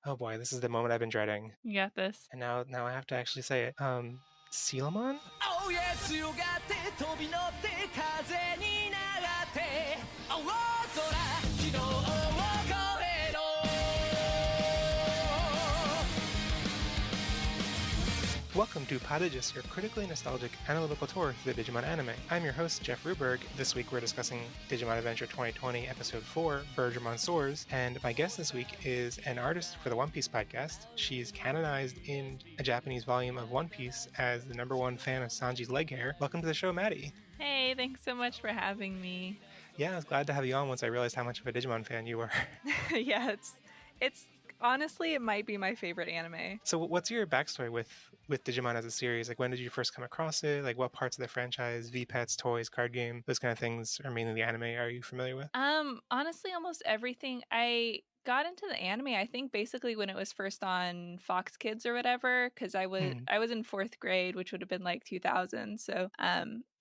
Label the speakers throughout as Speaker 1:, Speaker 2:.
Speaker 1: Oh boy, this is the moment I've been dreading.
Speaker 2: You got this.
Speaker 1: And now I have to actually say it. Sealamon?
Speaker 3: 青へ強がって飛び乗って風に流って青空昨日を超えろ
Speaker 1: Welcome to Podages, your critically nostalgic analytical tour through the Digimon anime. I'm your host, Jeff Ruberg. This week we're discussing Digimon Adventure 2020, Episode 4, Birdramon Soars, and my guest this week is an artist for the One Piece podcast. She's canonized in a Japanese volume of One Piece as the #1 fan of Sanji's leg hair. Welcome to the show, Maddie.
Speaker 2: Hey, thanks so much for having me.
Speaker 1: Yeah, I was glad to have you on once I realized how much of a Digimon fan you were.
Speaker 2: Yeah, it's honestly, it might be my favorite anime.
Speaker 1: So what's your backstory with Digimon as a series? Like, when did you first come across it? Like, what parts of the franchise, V-Pets, toys, card game, those kind of things, or mainly the anime, are you familiar with?
Speaker 2: Honestly, almost everything. I got into the anime, I think, basically when it was first on Fox Kids or whatever, because I was in 4th grade, which would have been like 2000. So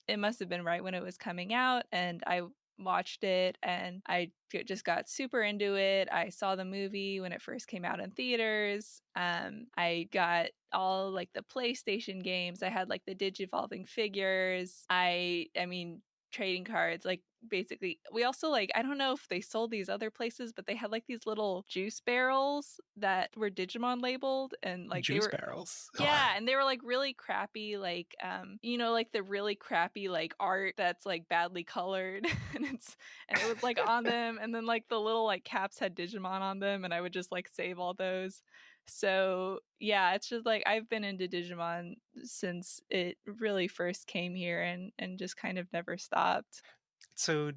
Speaker 2: it must have been right when it was coming out, and I watched it and I just got super into it. I saw the movie when it first came out in theaters. I got all like the PlayStation games. I had like the Digivolving figures. I mean trading cards, like basically we also like, I don't know if they sold these other places, but they had like these little juice barrels that were Digimon labeled, and like
Speaker 1: Juice
Speaker 2: they were
Speaker 1: barrels.
Speaker 2: yeah, and they were like really crappy, like like the really crappy like art that's like badly colored and it was like on them, and then like the little like caps had Digimon on them, and I would just like save all those. So yeah, it's just like I've been into Digimon since it really first came here, and just kind of never stopped.
Speaker 1: So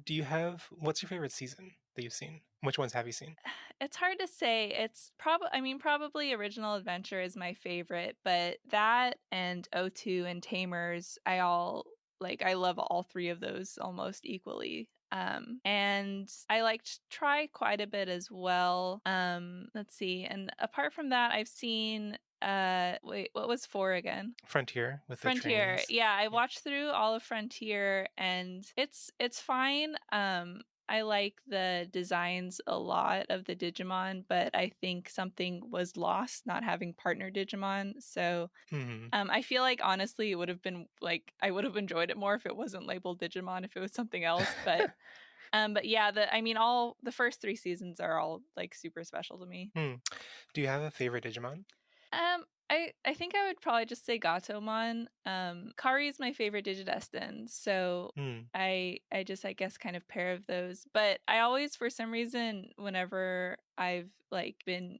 Speaker 1: what's your favorite season that you've seen? Which ones have you seen?
Speaker 2: It's hard to say. It's probably Original Adventure is my favorite, but that and O2 and Tamers, I love all three of those almost equally. And I liked Try quite a bit as well. Let's see. And apart from that, I've seen wait, what was 4 again?
Speaker 1: Frontier with the
Speaker 2: Frontier.
Speaker 1: trains.
Speaker 2: Yeah, I watched through all of Frontier, and it's fine. I like the designs a lot of the Digimon, but I think something was lost not having partner Digimon. So I feel like honestly it would have been like I would have enjoyed it more if it wasn't labeled Digimon, if it was something else. But yeah, all the first 3 seasons are all like super special to me.
Speaker 1: Do you have a favorite Digimon?
Speaker 2: I think I would probably just say Gatomon. Kari is my favorite Digidestin, so I guess kind of pair of those. But I always, for some reason, whenever I've like been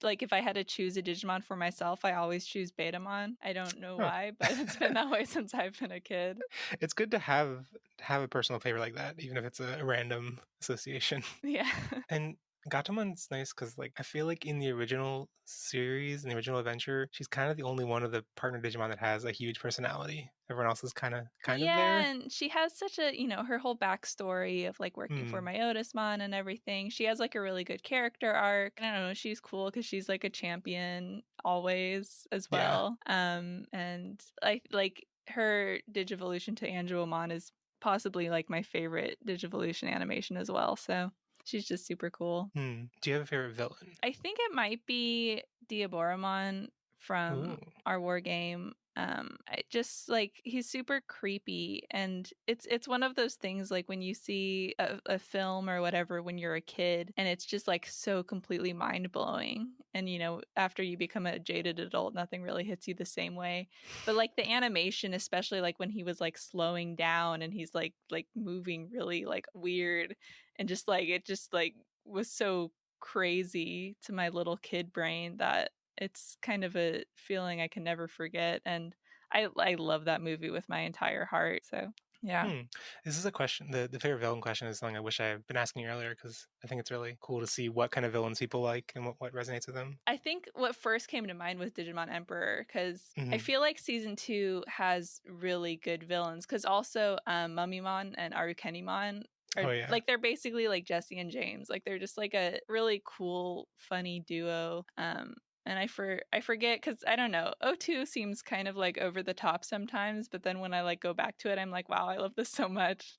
Speaker 2: like if I had to choose a Digimon for myself, I always choose Betamon. I don't know why, but it's been that way since I've been a kid.
Speaker 1: It's good to have a personal favorite like that, even if it's a random association.
Speaker 2: Yeah.
Speaker 1: And Gatomon's nice because, like, I feel like in the original series, in the original adventure, she's kind of the only one of the partner Digimon that has a huge personality. Everyone else is kind of there.
Speaker 2: Yeah, and she has such a, her whole backstory of like working for Myotismon and everything. She has like a really good character arc. I don't know, she's cool because she's like a champion always as well. Yeah. And I like her Digivolution to Angelomon is possibly like my favorite Digivolution animation as well. So she's just super cool.
Speaker 1: Do you have a favorite villain?
Speaker 2: I think it might be Diaboromon from our war game. I just like he's super creepy, and it's one of those things like when you see a film or whatever when you're a kid, and it's just like so completely mind blowing, and after you become a jaded adult, nothing really hits you the same way. But like the animation, especially like when he was like slowing down and he's like moving really like weird, and just like it just like was so crazy to my little kid brain that it's kind of a feeling I can never forget, and I love that movie with my entire heart. So yeah.
Speaker 1: This is a question. The favorite villain question is something I wish I had been asking you earlier, because I think it's really cool to see what kind of villains people like and what resonates with them.
Speaker 2: I think what first came to mind was Digimon Emperor, because I feel like season 2 has really good villains, because also Mummymon and Arukenimon are like they're basically like Jesse and James. Like they're just like a really cool, funny duo. And I forget because I don't know. O2 seems kind of like over the top sometimes, but then when I like go back to it, I'm like, wow, I love this so much.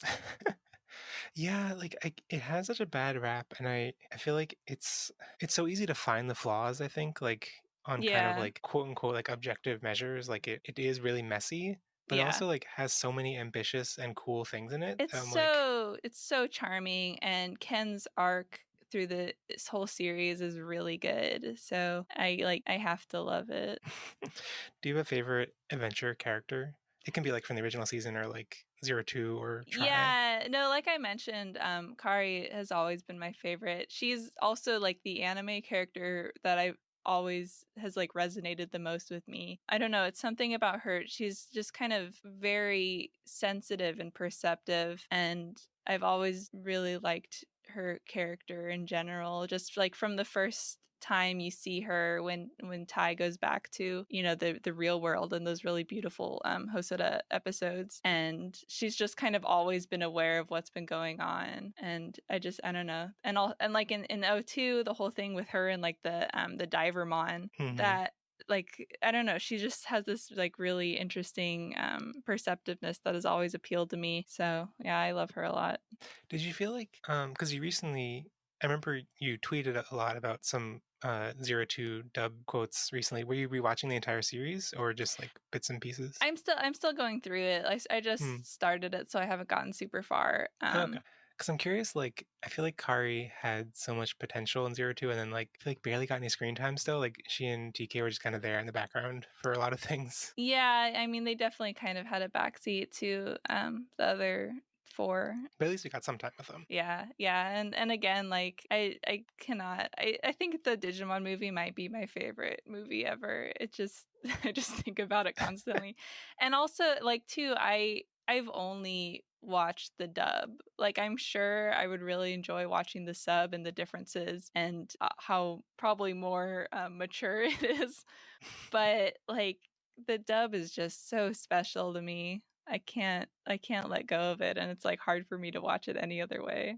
Speaker 1: Yeah, like it has such a bad rap, and I feel like it's so easy to find the flaws, I think, like on kind of
Speaker 2: Yeah.
Speaker 1: like quote unquote like objective measures. Like it is really messy, but it
Speaker 2: Yeah.
Speaker 1: also like has so many ambitious and cool things in it.
Speaker 2: It's so charming, and Ken's arc through this whole series is really good. So I have to love it.
Speaker 1: Do you have a favorite adventure character? It can be like from the original season or like 02 or Try.
Speaker 2: Yeah, no, like I mentioned, Kari has always been my favorite. She's also like the anime character that I always has like resonated the most with me. I don't know, it's something about her. She's just kind of very sensitive and perceptive, and I've always really liked her character in general, just like from the first time you see her when Tai goes back to, you know, the real world and those really beautiful Hosoda episodes, and she's just kind of always been aware of what's been going on. And I don't know. And like in O2, the whole thing with her and like the Divermon,
Speaker 1: Hmm.
Speaker 2: that like I don't know, she just has this like really interesting perceptiveness that has always appealed to me. So yeah, I love her a lot.
Speaker 1: Did you feel like because you recently I remember you tweeted a lot about some 02 dub quotes recently. Were you rewatching the entire series or just like bits and pieces?
Speaker 2: I'm still going through it. I
Speaker 1: Hmm.
Speaker 2: just started it, so I haven't gotten super far.
Speaker 1: Okay. Because I'm curious, like, I feel like Kari had so much potential in 02 and then, like, I feel like barely got any screen time still. Like, she and TK were just kind of there in the background for a lot of things.
Speaker 2: Yeah, I mean they definitely kind of had a backseat to the other four.
Speaker 1: But at least we got some time with them.
Speaker 2: Yeah, yeah, and again, like I cannot. I think the Digimon movie might be my favorite movie ever. It just I just think about it constantly, and also like too, I've only watched the dub. Like I'm sure I would really enjoy watching the sub and the differences and how probably more mature it is, but like the dub is just so special to me. I can't let go of it, and it's like hard for me to watch it any other way.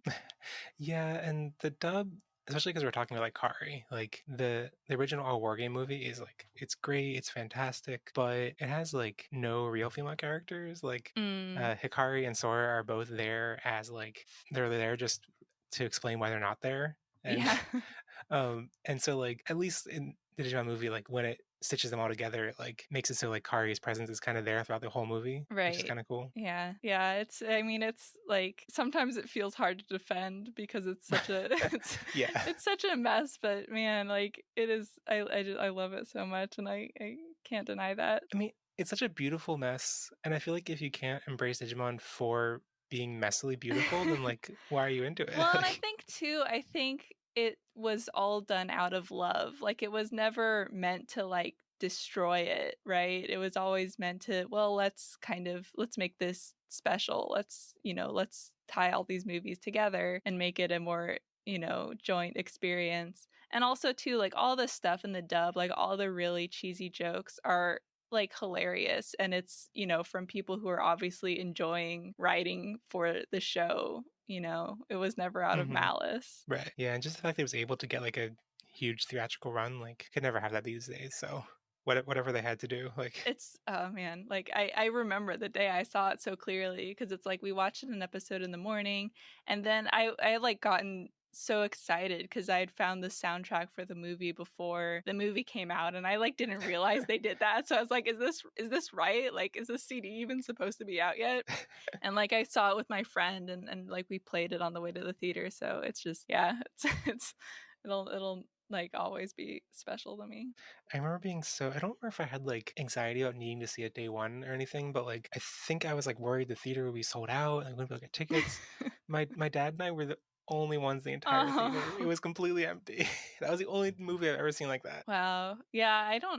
Speaker 1: Yeah, and the dub, especially because we're talking about like Kari, like the original All War Game movie is like it's great, it's fantastic, but it has like no real female characters. Like
Speaker 2: Mm,
Speaker 1: Hikari and Sora are both there as like they're there just to explain why they're not there. And
Speaker 2: yeah.
Speaker 1: and so like at least in the Digimon movie, like when it stitches them all together, it like makes it so like Kari's presence is kind of there throughout the whole movie, which is
Speaker 2: Right.
Speaker 1: kind of cool.
Speaker 2: Yeah. Yeah, I mean it's like sometimes it feels hard to defend because it's such a
Speaker 1: Yeah.
Speaker 2: it's such a mess, but man, like it is I love it so much, and I can't deny that.
Speaker 1: I mean, it's such a beautiful mess, and I feel like if you can't embrace Digimon for being messily beautiful, then like why are you into it?
Speaker 2: Well, and I
Speaker 1: Like,
Speaker 2: think too, I think it was all done out of love. Like it was never meant to like destroy it, right? It was always meant to, well, let's make this special. Let's tie all these movies together and make it a more, joint experience. And also too, like all the stuff in the dub, like all the really cheesy jokes are like hilarious, and it's from people who are obviously enjoying writing for the show. It was never out of
Speaker 1: hmm.
Speaker 2: malice.
Speaker 1: Right. Yeah, and just the fact that it was able to get like a huge theatrical run, like could never have that these days. So whatever they had to do, like
Speaker 2: It's oh man, like I remember the day I saw it so clearly, because it's like we watched an episode in the morning, and then I had like gotten so excited because I had found the soundtrack for the movie before the movie came out, and I like didn't realize they did that. So I was like, is this right? Like, is this CD even supposed to be out yet? And like I saw it with my friend, and like we played it on the way to the theater. So it's just yeah, it's it'll like always be special to me.
Speaker 1: I remember being so I don't remember if I had like anxiety about needing to see it day one or anything, but like I think I was like worried the theater would be sold out and I wouldn't be able to get tickets. My dad and I were the only ones in the entire theater. It
Speaker 2: Oh.
Speaker 1: was completely empty. That was the only movie I've ever seen like that.
Speaker 2: Wow. Yeah,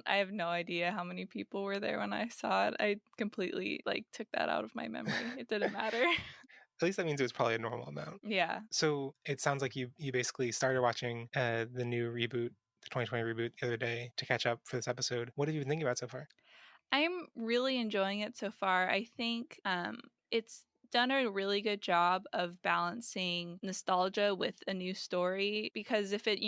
Speaker 2: I have no idea how many people were there when I saw it. I completely like took that out of my memory. It didn't matter.
Speaker 1: At least that means it was probably a normal amount.
Speaker 2: Yeah.
Speaker 1: So it sounds like you basically started watching the new reboot, the 2020 reboot, the other day to catch up for this episode. What have you been thinking about so far?
Speaker 2: I'm really enjoying it so far. I think it's done a really good job of balancing nostalgia with a new story, because if it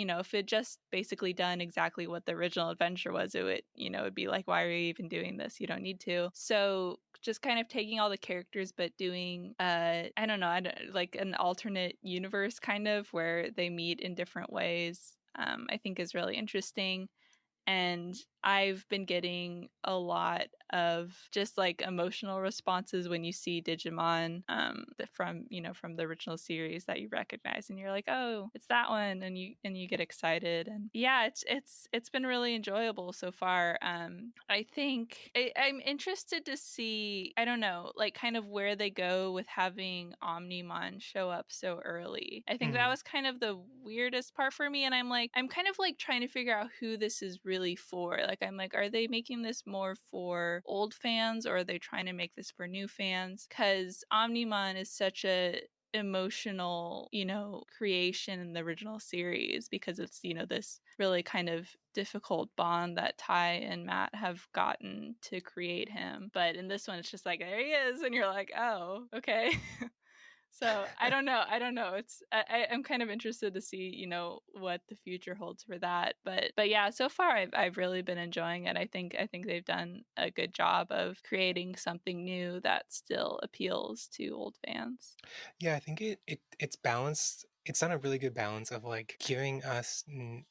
Speaker 2: just basically done exactly what the original adventure was, it would, it'd be like, why are you even doing this? You don't need to. So just kind of taking all the characters but doing I don't know, like an alternate universe kind of where they meet in different ways, I think is really interesting. And I've been getting a lot of just like emotional responses when you see Digimon from the original series that you recognize, and you're like, oh, it's that one, and you get excited. And yeah, it's been really enjoyable so far. I think I'm interested to see, I don't know, like kind of where they go with having Omnimon show up so early. I think that was kind of the weirdest part for me, and I'm kind of like trying to figure out who this is really for. Like, I'm like, are they making this more for old fans, or are they trying to make this for new fans? Because Omnimon is such a emotional, creation in the original series, because it's, this really kind of difficult bond that Ty and Matt have gotten to create him. But in this one, it's just like, there he is, and you're like, oh, okay. So I don't know. It's I'm kind of interested to see, what the future holds for that. But yeah, so far I've really been enjoying it. I think they've done a good job of creating something new that still appeals to old fans.
Speaker 1: Yeah, I think it's balanced. It's done a really good balance of like giving us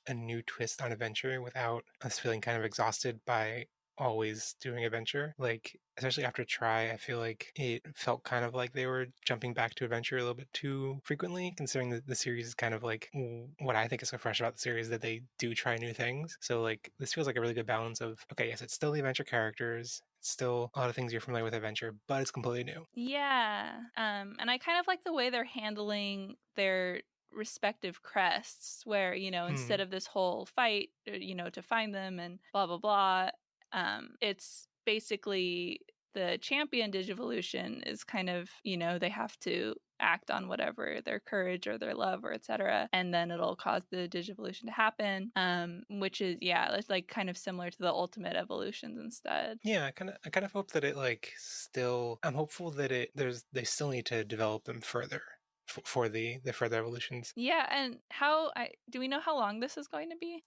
Speaker 1: a new twist on adventure without us feeling kind of exhausted by always doing adventure. Like, especially after Try, I feel like it felt kind of like they were jumping back to adventure a little bit too frequently, considering that the series is kind of like what I think is so fresh about the series, that they do try new things. So like this feels like a really good balance of, okay, yes, it's still the adventure characters. It's still a lot of things you're familiar with adventure, but it's completely new.
Speaker 2: Yeah. And I kind of like the way they're handling their respective crests, where, instead of this whole fight, to find them and blah, blah, blah, it's basically the champion Digivolution is kind of, they have to act on whatever their courage or their love or etc., and then it'll cause the Digivolution to happen, which is, yeah, it's like kind of similar to the ultimate evolutions instead.
Speaker 1: Yeah, I kind of hope that it like still. I'm hopeful that they still need to develop them further for the further evolutions.
Speaker 2: Yeah, and do we know how long this is going to be?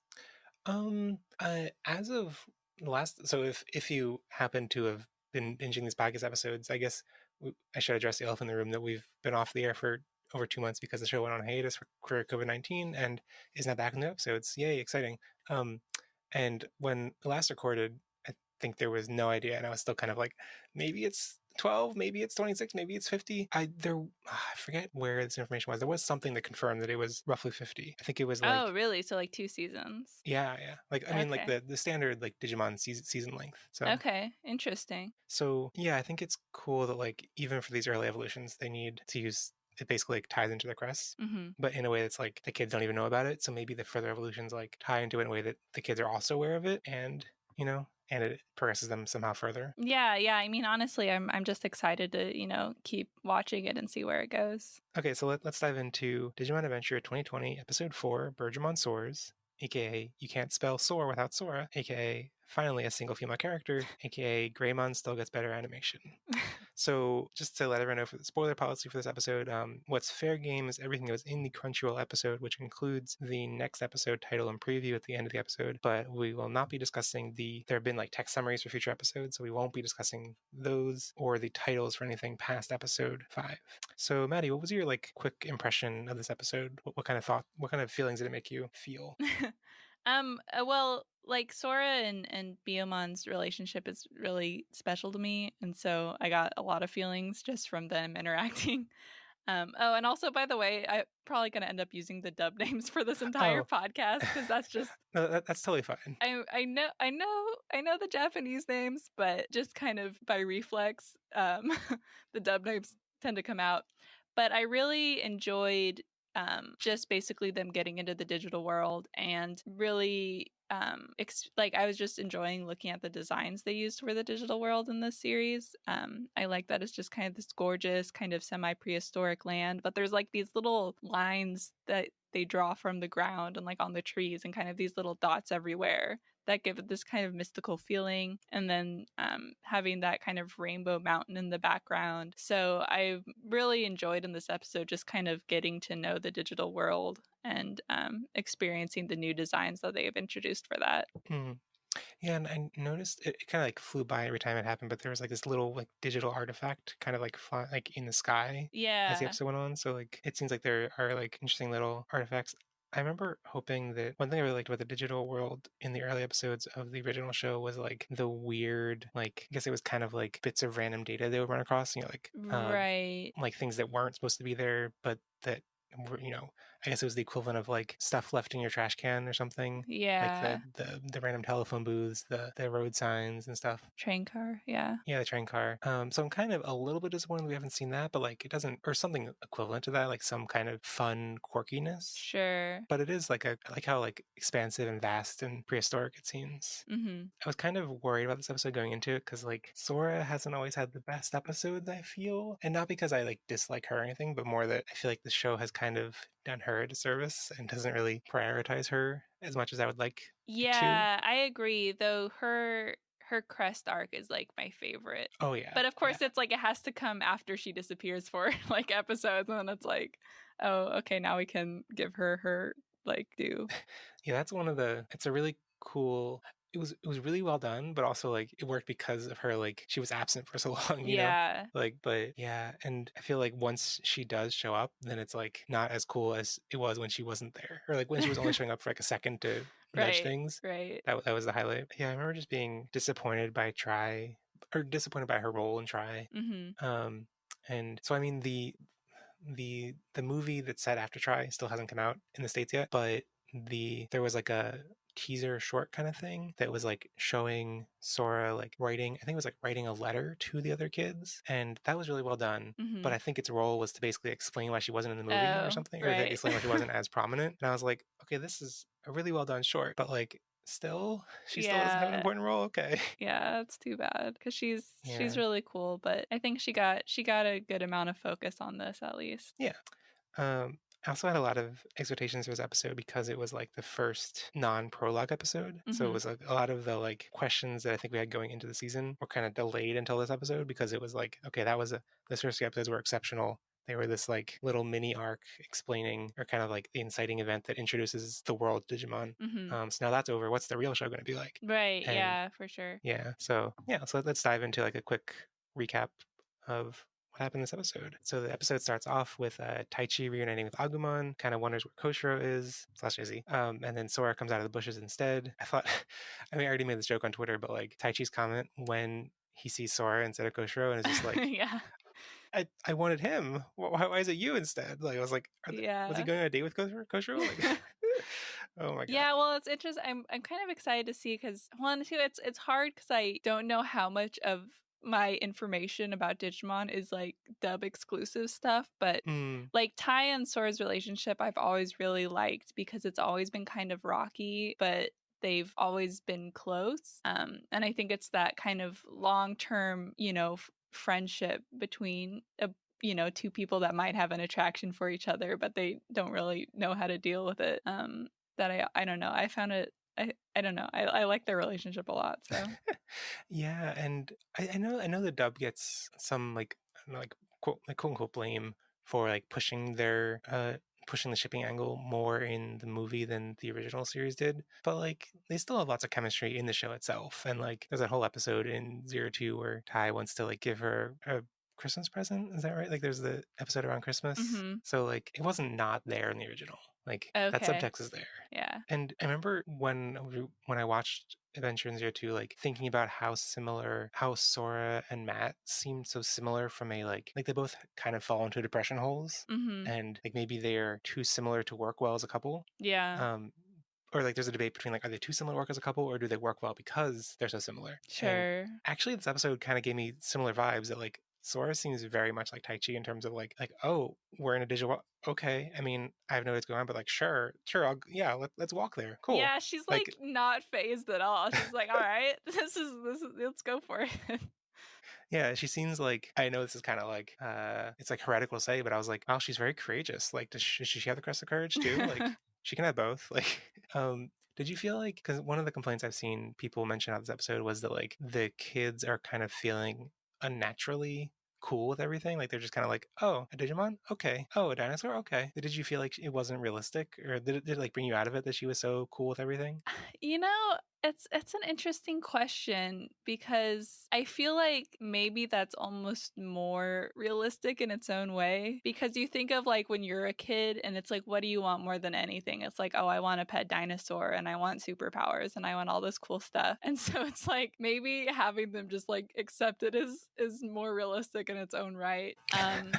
Speaker 1: As of the last, so if you happen to have been binging these podcast episodes, I guess I should address the elephant in the room that we've been off the air for over 2 months because the show went on hiatus for COVID-19 and is now back in the episodes. Yay, exciting! And when I last recorded, I think there was no idea, and I was still kind of like, maybe it's 12, maybe it's 26, maybe it's 50. I forget where this information was. There was something that confirmed that it was roughly 50. I think it was like,
Speaker 2: Oh, really? So like 2 seasons?
Speaker 1: yeah. Like, I mean, like
Speaker 2: Okay.
Speaker 1: the standard like Digimon season length. So
Speaker 2: Okay, interesting.
Speaker 1: so yeah, I think it's cool that like even for these early evolutions, they need to use it basically like ties into the crests, but in a way that's like the kids don't even know about it. So maybe the further evolutions like tie into it in a way that the kids are also aware of it, and and it progresses them somehow further.
Speaker 2: Yeah. I mean, honestly, I'm just excited to, keep watching it and see where it goes.
Speaker 1: Okay, so let's dive into Digimon Adventure 2020, Episode 4, Birdramon Soars, aka You Can't Spell Soar Without Sora, aka finally a single female character, aka Greymon still gets better animation. So just to let everyone know, for the spoiler policy for this episode, what's fair game is everything that was in the Crunchyroll episode, which includes the next episode title and preview at the end of the episode, but we will not be discussing there have been like text summaries for future episodes, so we won't be discussing those or the titles for anything past episode 5. So Maddie, what was your like quick impression of this episode? What kind of feelings did it make you feel?
Speaker 2: Well, like Sora and Biomon's relationship is really special to me, and so I got a lot of feelings just from them interacting. Oh, and also, by the way, I'm probably going to end up using the dub names for this entire podcast, because that's just
Speaker 1: No, that's totally fine.
Speaker 2: I know the Japanese names, but just kind of by reflex, the dub names tend to come out. But I really enjoyed just basically them getting into the digital world and really like I was just enjoying looking at the designs they used for the digital world in this series. I like that it's just kind of this gorgeous kind of semi-prehistoric land, but there's like these little lines that they draw from the ground and like on the trees and kind of these little dots everywhere that give it this kind of mystical feeling, and then having that kind of rainbow mountain in the background. So I really enjoyed in this episode just kind of getting to know the digital world and experiencing the new designs that they have introduced for that.
Speaker 1: Mm. Yeah, and I noticed it kind of like flew by every time it happened, but there was like this little like digital artifact kind of like like in the sky as the
Speaker 2: Yeah.
Speaker 1: episode went on. So like it seems like there are like interesting little artifacts. I remember hoping that one thing I really liked about the digital world in the early episodes of the original show was like the weird, like I guess it was kind of like bits of random data they would run across,
Speaker 2: Right.
Speaker 1: like things that weren't supposed to be there, but that were, I guess it was the equivalent of like stuff left in your trash can or something. Like
Speaker 2: Yeah.
Speaker 1: the random telephone booths, the road signs and stuff.
Speaker 2: Train car. Yeah.
Speaker 1: Yeah, the train car. So I'm kind of a little bit disappointed we haven't seen that, but like it doesn't, or something equivalent to that, like some kind of fun quirkiness.
Speaker 2: Sure.
Speaker 1: But it is like I like how like expansive and vast and prehistoric it seems.
Speaker 2: Mm-hmm.
Speaker 1: I was kind of worried about this episode going into it because like Sora hasn't always had the best episodes, I feel, and not because I like dislike her or anything, but more that I feel like the show has kind of done her a disservice and doesn't really prioritize her as much as I would like it to.
Speaker 2: Yeah, I agree. Though her crest arc is like my favorite.
Speaker 1: Oh yeah.
Speaker 2: But of course, it's like it has to come after she disappears for like episodes, and then it's like, oh, okay, now we can give her like due.
Speaker 1: Yeah, that's one of the. It's a really cool. It was really well done, but also like it worked because of her. Like she was absent for so long, you know.
Speaker 2: Yeah.
Speaker 1: Like, but yeah, and I feel like once she does show up, then it's like not as cool as it was when she wasn't there, or like when she was only showing up for like a second to nudge things.
Speaker 2: Right.
Speaker 1: That was the highlight. Yeah, I remember just being disappointed by Try, or disappointed by her role in Try.
Speaker 2: Mm-hmm.
Speaker 1: And so I mean the movie that's set after Try still hasn't come out in the States yet, but there was like a teaser short kind of thing that was like showing Sora like writing, I think it was like writing a letter to the other kids, and that was really well done.
Speaker 2: Mm-hmm.
Speaker 1: But I think its role was to basically explain why she wasn't in the movie or something, or
Speaker 2: right.
Speaker 1: explain why she wasn't as prominent. And I was like, okay, this is a really well done short, but like still she still doesn't have an important role. Okay.
Speaker 2: Yeah, it's too bad because she's really cool, but I think she got a good amount of focus on this at least.
Speaker 1: Yeah. I also had a lot of expectations for this episode because it was like the first non-prologue episode.
Speaker 2: Mm-hmm.
Speaker 1: So it was like a lot of the like questions that I think we had going into the season were kind of delayed until this episode, because it was like, okay, the first few episodes were exceptional. They were this like little mini arc explaining, or kind of like the inciting event that introduces the world Digimon.
Speaker 2: Mm-hmm.
Speaker 1: So now that's over. What's the real show going to be like?
Speaker 2: Right. And, yeah, for sure.
Speaker 1: Yeah. So let's dive into like a quick recap of what happened this episode. So the episode starts off with Taichi reuniting with Agumon, kind of wonders where Koshiro is / Izzy, and then Sora comes out of the bushes instead. I thought, I mean, I already made this joke on Twitter, but like Taichi's comment when he sees Sora instead of Koshiro and is just like,
Speaker 2: yeah,
Speaker 1: I wanted him. Why is it you instead? Like I was like, was he going on a date with Koshiro? Like, oh my god.
Speaker 2: Yeah, well, it's interesting. I'm kind of excited to see because one, two, it's hard because I don't know how much of my information about Digimon is like dub exclusive stuff, but like Tai and Sora's relationship I've always really liked because it's always been kind of rocky, but they've always been close. And I think it's that kind of long-term, friendship between two people that might have an attraction for each other, but they don't really know how to deal with it. That I don't know. I found it. I don't know. I like their relationship a lot. So
Speaker 1: yeah, and I know the dub gets some like quote unquote blame for like pushing the shipping angle more in the movie than the original series did, but like they still have lots of chemistry in the show itself. And like there's that whole episode in 02 where Tai wants to like give her a Christmas present, is that right? Like there's the episode around Christmas. So like it wasn't not there in the original. Like that subtext is there.
Speaker 2: Yeah.
Speaker 1: And I remember when I watched Adventure in 02, like thinking about how Sora and Matt seemed so similar from a like they both kind of fall into depression holes, and like maybe they're too similar to work well as a couple.
Speaker 2: Yeah.
Speaker 1: Or like there's a debate between like, are they too similar to work as a couple, or do they work well because they're so similar?
Speaker 2: Sure.
Speaker 1: And actually, this episode kind of gave me similar vibes that like Sora seems very much like Tai Chi in terms of like, oh, we're in a digital. Okay, I mean, I have no idea what's going on, but like, sure, let's walk there. Cool.
Speaker 2: Yeah, she's like not phased at all. She's like, all right, this is let's go for it.
Speaker 1: Yeah, she seems like, I know this is kind of like, it's like heretical to say, but I was like, wow, she's very courageous. Like, does she have the crest of courage too? Like, she can have both. Like, did you feel like, because one of the complaints I've seen people mention out this episode was that like the kids are kind of feeling unnaturally cool with everything. Like they're just kind of like, oh, a Digimon? Okay. Oh, a dinosaur? Okay. Did you feel like it wasn't realistic, or did it like bring you out of it that she was so cool with everything?
Speaker 2: You know, it's an interesting question because I feel like maybe that's almost more realistic in its own way, because you think of like when you're a kid and it's like, what do you want more than anything? It's like, oh, I want a pet dinosaur and I want superpowers and I want all this cool stuff. And so it's like maybe having them just like accept it is more realistic in its own right.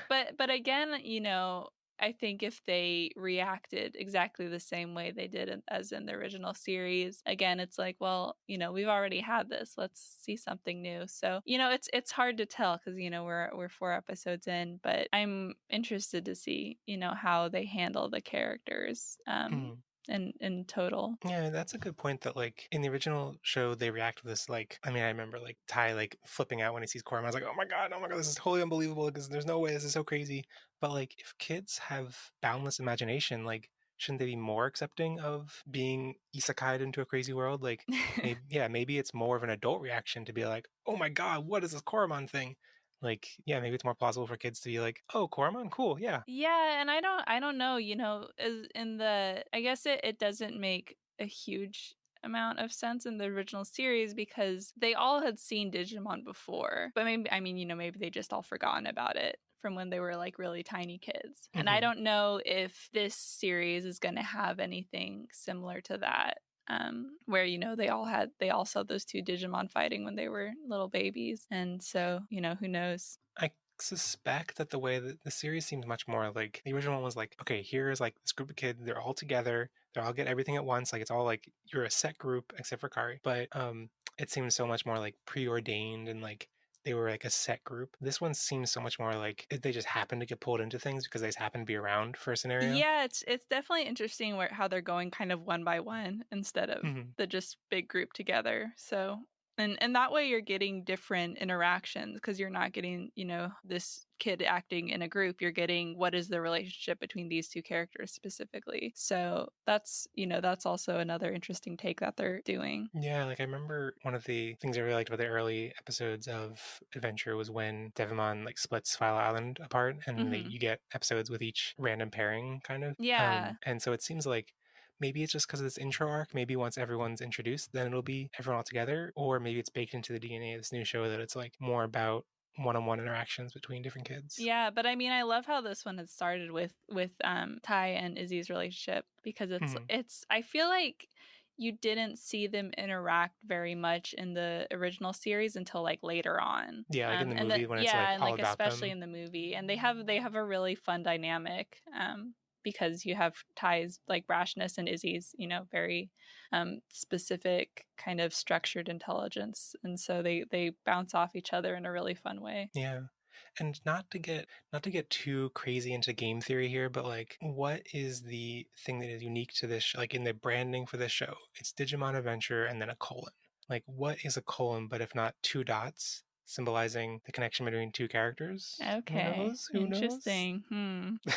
Speaker 2: But again, you know, I think if they reacted exactly the same way they did as in the original series, again, it's like, well, you know, we've already had this. Let's see something new. So, you know, it's hard to tell because, you know, we're 4 episodes in, but I'm interested to see, you know, how they handle the characters. In total.
Speaker 1: Yeah, that's a good point that like in the original show they react to this like, I mean, I remember like Ty like flipping out when he sees Korma. I was like, oh my god, this is totally unbelievable because there's no way, this is so crazy. But like if kids have boundless imagination, like shouldn't they be more accepting of being isekai'd into a crazy world? Like maybe it's more of an adult reaction to be like, oh my god, what is this Koromon thing? Like, yeah, maybe it's more plausible for kids to be like, oh, Koromon, cool, yeah.
Speaker 2: Yeah, and I don't know, you know, in the I guess it doesn't make a huge amount of sense in the original series because they all had seen Digimon before. But maybe, I mean, you know, maybe they just all forgotten about it from when they were like really tiny kids. And I don't know if this series is going to have anything similar to that. Where, you know, they all saw those two Digimon fighting when they were little babies. And so, you know, who knows?
Speaker 1: I suspect that the way that the series seems much more like the original one was like, okay, here's like this group of kids, they're all together, they all get everything at once, like it's all like you're a set group except for Kari. But it seems so much more like preordained and like they were like a set group. This one seems so much more like they just happen to get pulled into things because they just happen to be around for a scenario.
Speaker 2: Yeah, it's definitely interesting how they're going kind of one by one instead of the just big group together. So and that way you're getting different interactions because you're not getting, you know, this kid acting in a group. You're getting what is the relationship between these two characters specifically. So that's, you know, that's also another interesting take that they're doing.
Speaker 1: Yeah, like I remember one of the things I really liked about the early episodes of Adventure was when Devimon like splits File Island apart and you get episodes with each random pairing kind of.
Speaker 2: Yeah.
Speaker 1: And so it seems like maybe it's just because of this intro arc. Maybe once everyone's introduced, then it'll be everyone all together. Or maybe it's baked into the DNA of this new show that it's like more about one-on-one interactions between different kids.
Speaker 2: Yeah, but I mean, I love how this one had started with Ty and Izzy's relationship because it's I feel like you didn't see them interact very much in the original series until like later on.
Speaker 1: Yeah, like in the movie when it's like
Speaker 2: and
Speaker 1: all
Speaker 2: like
Speaker 1: about
Speaker 2: especially
Speaker 1: them.
Speaker 2: in the movie, and they have a really fun dynamic. Because you have Ty's like brashness and Izzy's, you know, very specific kind of structured intelligence, and so they bounce off each other in a really fun way.
Speaker 1: Yeah. And not to get too crazy into game theory here, but like what is the thing that is unique to this like in the branding for this show? It's Digimon Adventure and then a colon. Like what is a colon but if not 2 dots symbolizing the connection between 2 characters?
Speaker 2: Okay.
Speaker 1: Who
Speaker 2: Interesting.
Speaker 1: knows?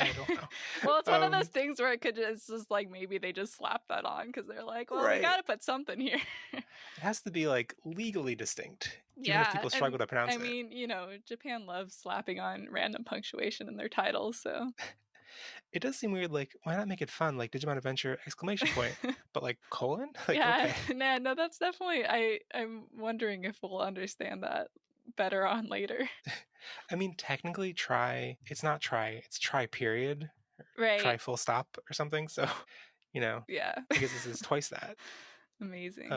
Speaker 1: I don't know.
Speaker 2: Well, it's one of those things where it's just like maybe they just slap that on because they're like, well, we got to put something here.
Speaker 1: It has to be like legally distinct, even if people struggle to pronounce it.
Speaker 2: I mean, you know, Japan loves slapping on random punctuation in their titles, so.
Speaker 1: It does seem weird, like, why not make it fun? Like, Digimon Adventure, exclamation point. But, like, colon? Like,
Speaker 2: yeah,
Speaker 1: okay.
Speaker 2: No, that's definitely, I'm wondering if we'll understand that better on later.
Speaker 1: I mean, technically, it's not try, it's try period.
Speaker 2: Right.
Speaker 1: Try full stop or something. So, you know.
Speaker 2: Yeah.
Speaker 1: I guess this is twice that.
Speaker 2: Amazing.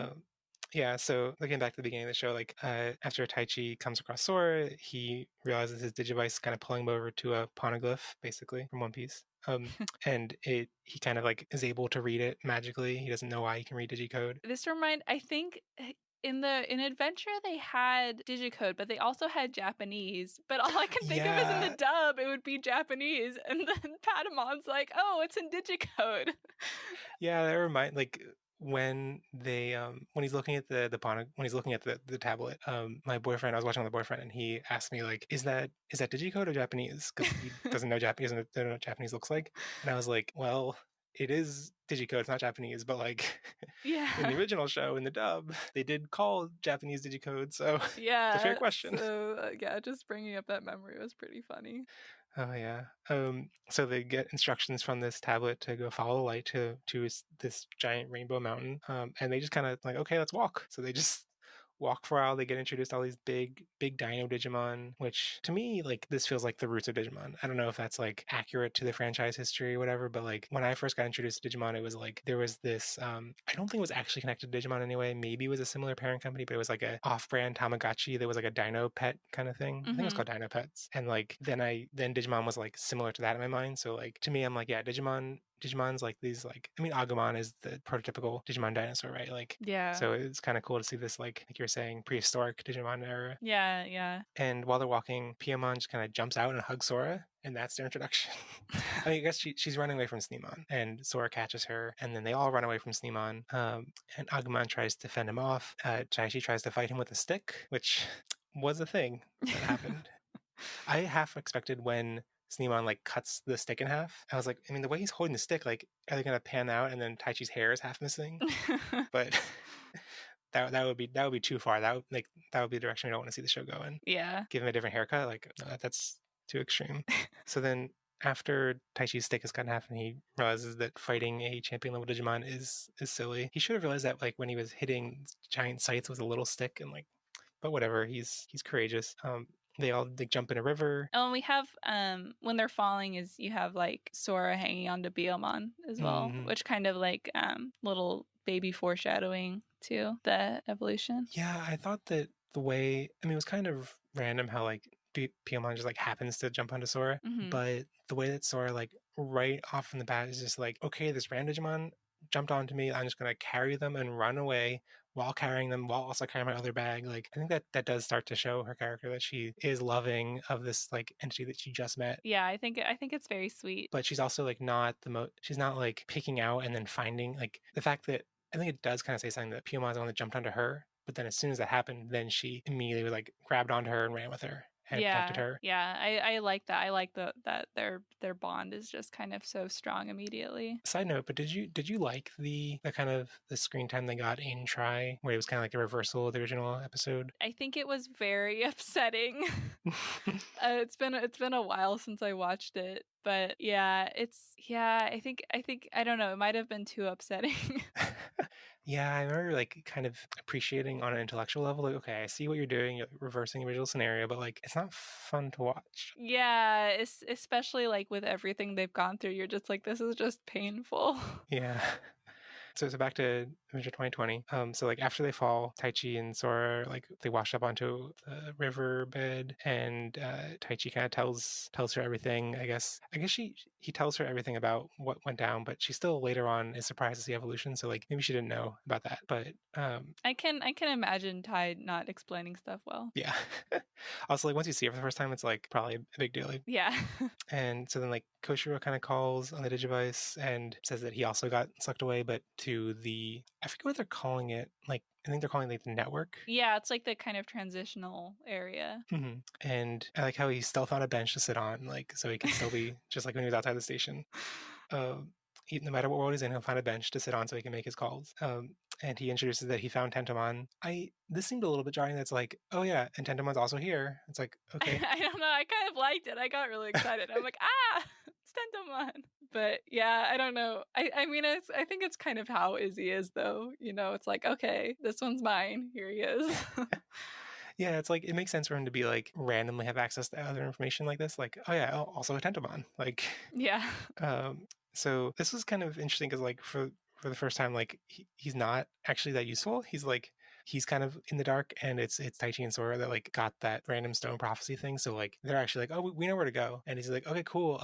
Speaker 1: Yeah, so looking back to the beginning of the show, like after Taichi comes across Sora, he realizes his Digivice is kind of pulling him over to a poneglyph, basically, from One Piece. And he kind of like is able to read it magically. He doesn't know why he can read Digicode.
Speaker 2: I think in Adventure they had Digicode, but they also had Japanese. But all I can think of is in the dub it would be Japanese, and then Patamon's like, oh, it's in Digicode.
Speaker 1: Yeah, that reminds like when they when he's looking at when he's looking at the tablet, my boyfriend, I was watching with my boyfriend, and he asked me like, is that Digicode or Japanese? Because he doesn't know Japanese, doesn't know what Japanese looks like. And I was like, well, it is Digicode, it's not Japanese, but like
Speaker 2: Yeah.
Speaker 1: in the original show, in the dub, they did call Japanese Digicode, so
Speaker 2: yeah,
Speaker 1: it's a fair question.
Speaker 2: So yeah, just bringing up that memory was pretty funny.
Speaker 1: Oh yeah. So they get instructions from this tablet to go follow the light to this giant rainbow mountain. And they just kind of like, okay, let's walk. So they just walk for a while. They get introduced to all these big dino Digimon, which to me, like, this feels like the roots of Digimon. I don't know if that's like accurate to the franchise history or whatever, but like when I first got introduced to Digimon, it was like there was this I don't think it was actually connected to Digimon anyway. Maybe it was a similar parent company, but it was like a off-brand Tamagotchi that was like a dino pet kind of thing. I think it was called Dino Pets. And like then Digimon was like similar to that in my mind. So like to me, I'm like, yeah, Digimon's like these like, I mean, Agumon is the prototypical Digimon dinosaur, right? Like,
Speaker 2: yeah.
Speaker 1: So it's kind of cool to see this like you're saying prehistoric Digimon era.
Speaker 2: Yeah.
Speaker 1: And while they're walking, Piamon just kind of jumps out and hugs Sora, and that's their introduction. I mean, I guess she's running away from Sneemon, and Sora catches her, and then they all run away from Sneemon. And Agumon tries to fend him off. Taichi tries to fight him with a stick, which was a thing that happened. I half expected when Sneemon like cuts the stick in half. I was like, I mean, the way he's holding the stick, like, are they gonna pan out and then Taichi's hair is half missing? But that would be too far. That would be the direction we don't want to see the show go in.
Speaker 2: Yeah.
Speaker 1: Give him a different haircut, like that's too extreme. So then after Taichi's stick is cut in half and he realizes that fighting a champion level Digimon is silly. He should have realized that like when he was hitting giant sights with a little stick and like, but whatever, he's courageous. They all jump in a river.
Speaker 2: Oh, and we have when they're falling is you have like Sora hanging onto Biomon as well, which kind of like little baby foreshadowing to the evolution.
Speaker 1: Yeah, I thought that the way, I mean, it was kind of random how like Piamon just like happens to jump onto Sora, but the way that Sora like right off from the bat is just like, okay, this random Digimon jumped onto me, I'm just gonna carry them and run away while carrying them, while also carrying my other bag. Like, I think that does start to show her character that she is loving of this like entity that she just met.
Speaker 2: Yeah, I think it's very sweet.
Speaker 1: But she's also like not she's not like picking out and then finding like the fact that I think it does kind of say something that Piamon's the one that jumped onto her. But then as soon as that happened, then she immediately like grabbed onto her and ran with her and protected her.
Speaker 2: Yeah, I like that. I like that their bond is just kind of so strong immediately.
Speaker 1: Side note, but did you like the kind of the screen time they got in Try, where it was kind of like a reversal of the original episode?
Speaker 2: I think it was very upsetting. It's been a while since I watched it, but yeah, I think I don't know, it might have been too upsetting.
Speaker 1: Yeah, I remember like kind of appreciating on an intellectual level, like, okay, I see what you're doing, you're reversing the original scenario, but like it's not fun to watch.
Speaker 2: Yeah, especially like with everything they've gone through, you're just like, this is just painful.
Speaker 1: Yeah. So back to Adventure 2020. So like after they fall, Taichi and Sora like they wash up onto the riverbed, and Taichi kind of tells her everything. I guess he tells her everything about what went down, but she still later on is surprised to see evolution. So like maybe she didn't know about that, but
Speaker 2: I can imagine Tai not explaining stuff well.
Speaker 1: Yeah. Also, like once you see it for the first time, it's like probably a big deal. Like,
Speaker 2: yeah.
Speaker 1: And so then like Koshiro kind of calls on the Digivice and says that he also got sucked away, but to the, I forget what they're calling it. Like I think they're calling it like the network.
Speaker 2: Yeah, it's like the kind of transitional area.
Speaker 1: And I like how he still found a bench to sit on, like so he can still be just like when he was outside the station. No matter what world he's in, he'll find a bench to sit on so he can make his calls. And he introduces that he found Tentomon. This seemed a little bit jarring. That's like, oh yeah, and Tentomon's also here. It's like, okay.
Speaker 2: I don't know. I kind of liked it. I got really excited. I'm like, it's Tentomon. But yeah, I don't know. I mean, I think it's kind of how Izzy is, though. You know, it's like, okay, this one's mine. Here he is.
Speaker 1: Yeah, it's like it makes sense for him to be like randomly have access to other information like this. Like, oh yeah, also a Tentomon. Like,
Speaker 2: yeah.
Speaker 1: So this was kind of interesting because like for the first time, like he's not actually that useful. He's kind of in the dark, and it's Taichi and Sora that like got that random stone prophecy thing. So like they're actually like, oh, we know where to go, and he's like, okay, cool.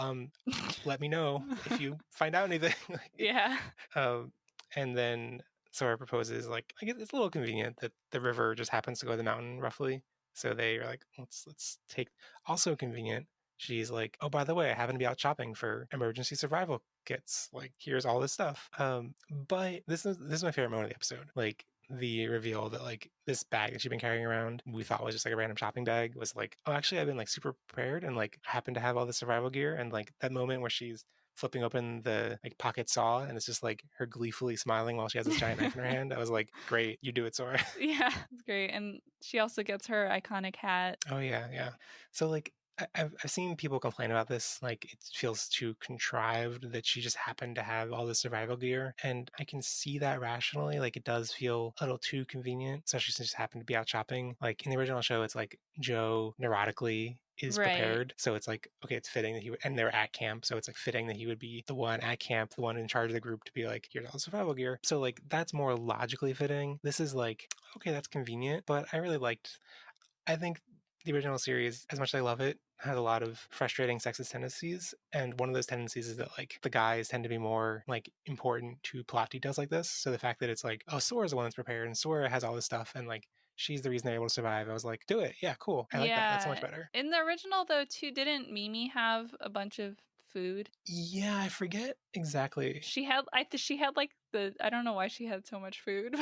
Speaker 1: Let me know if you find out anything.
Speaker 2: Yeah.
Speaker 1: And then Sora proposes, like, I guess it's a little convenient that the river just happens to go to the mountain roughly. So they are like, let's take. Also convenient. She's like, oh, by the way, I happen to be out shopping for emergency survival kits. Like, here's all this stuff. But this is my favorite moment of the episode. Like, the reveal that like this bag that she'd been carrying around we thought was just like a random shopping bag was like, oh, actually I've been like super prepared and like I happen to have all the survival gear. And like that moment where she's flipping open the like pocket saw and it's just like her gleefully smiling while she has this giant knife in her hand. I was like, great, you do it, Sora.
Speaker 2: Yeah, it's great. And she also gets her iconic hat.
Speaker 1: Oh yeah. So like I've seen people complain about this, like it feels too contrived that she just happened to have all the survival gear, and I can see that rationally. Like it does feel a little too convenient, especially since she just happened to be out shopping. Like in the original show, it's like Joe neurotically is prepared, so it's like okay, it's fitting that he would, and they're at camp, so it's like fitting that he would be the one at camp, the one in charge of the group to be like, here's all the survival gear. So like that's more logically fitting. This is like okay, that's convenient, but I think the original series, as much as I love it, has a lot of frustrating sexist tendencies. And one of those tendencies is that like the guys tend to be more like important to plot details like this. So the fact that it's like, oh, Sora's the one that's prepared and Sora has all this stuff and like she's the reason they're able to survive. I was like, do it. Yeah, cool. I like that. That's so much better.
Speaker 2: In the original though, too, didn't Mimi have a bunch of food?
Speaker 1: Yeah, I forget exactly.
Speaker 2: She had like I don't know why she had so much food.